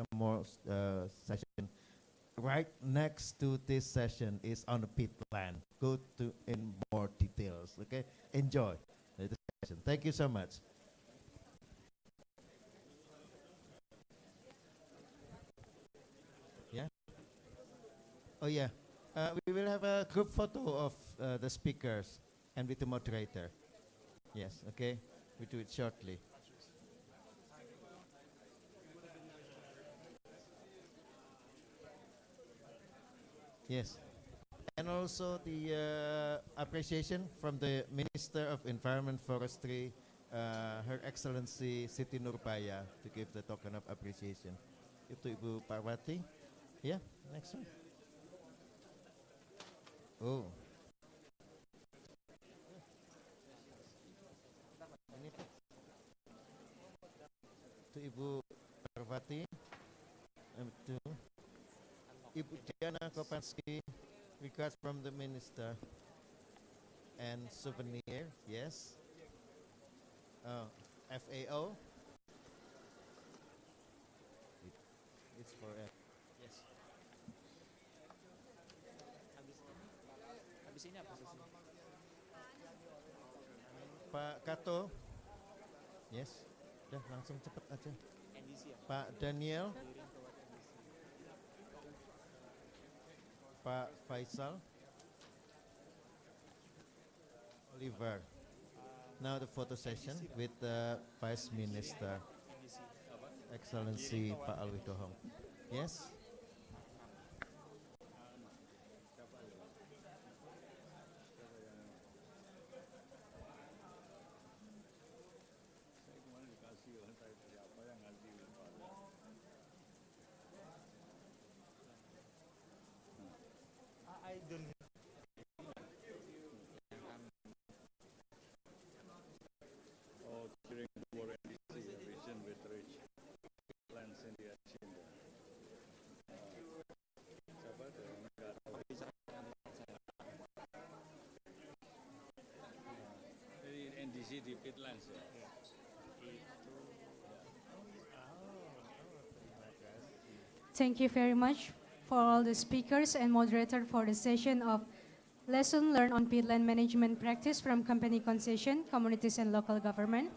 some more session. Right next to this session is on the peatland. Go to in more details. Okay, enjoy the session. Thank you so much. Yeah. Oh yeah. We will have a group photo of the speakers and with the moderator. Yes. Okay. We do it shortly. Yes. And also the appreciation from the Minister of Environment Forestry, Her Excellency Siti Nurbaya, to give the token of appreciation. Itu Ibu Parwati. Yeah, next one. Oh. Ini Pak. Itu Ibu Parwati. Itu Ibu Diana Kopanski, regards from the Minister. And souvenir, yes. FAO. It's for F. Yes. Habis ini apa sih? Pak Kato. Yes. Udah langsung cepet aja. Pak Daniel. Pak Faisal. Oliver. Now the photo session with the Vice Minister, Excellency Pak Alwi Dohong. Yes. I don't. Oh, during the war and the region with rich lands in the agenda. Jadi NDC di Peatlands ya. Thank you very much for all the speakers and moderator for the session of Lesson Learned on Peatland Management Practice from Company Concession, Communities and Local Government.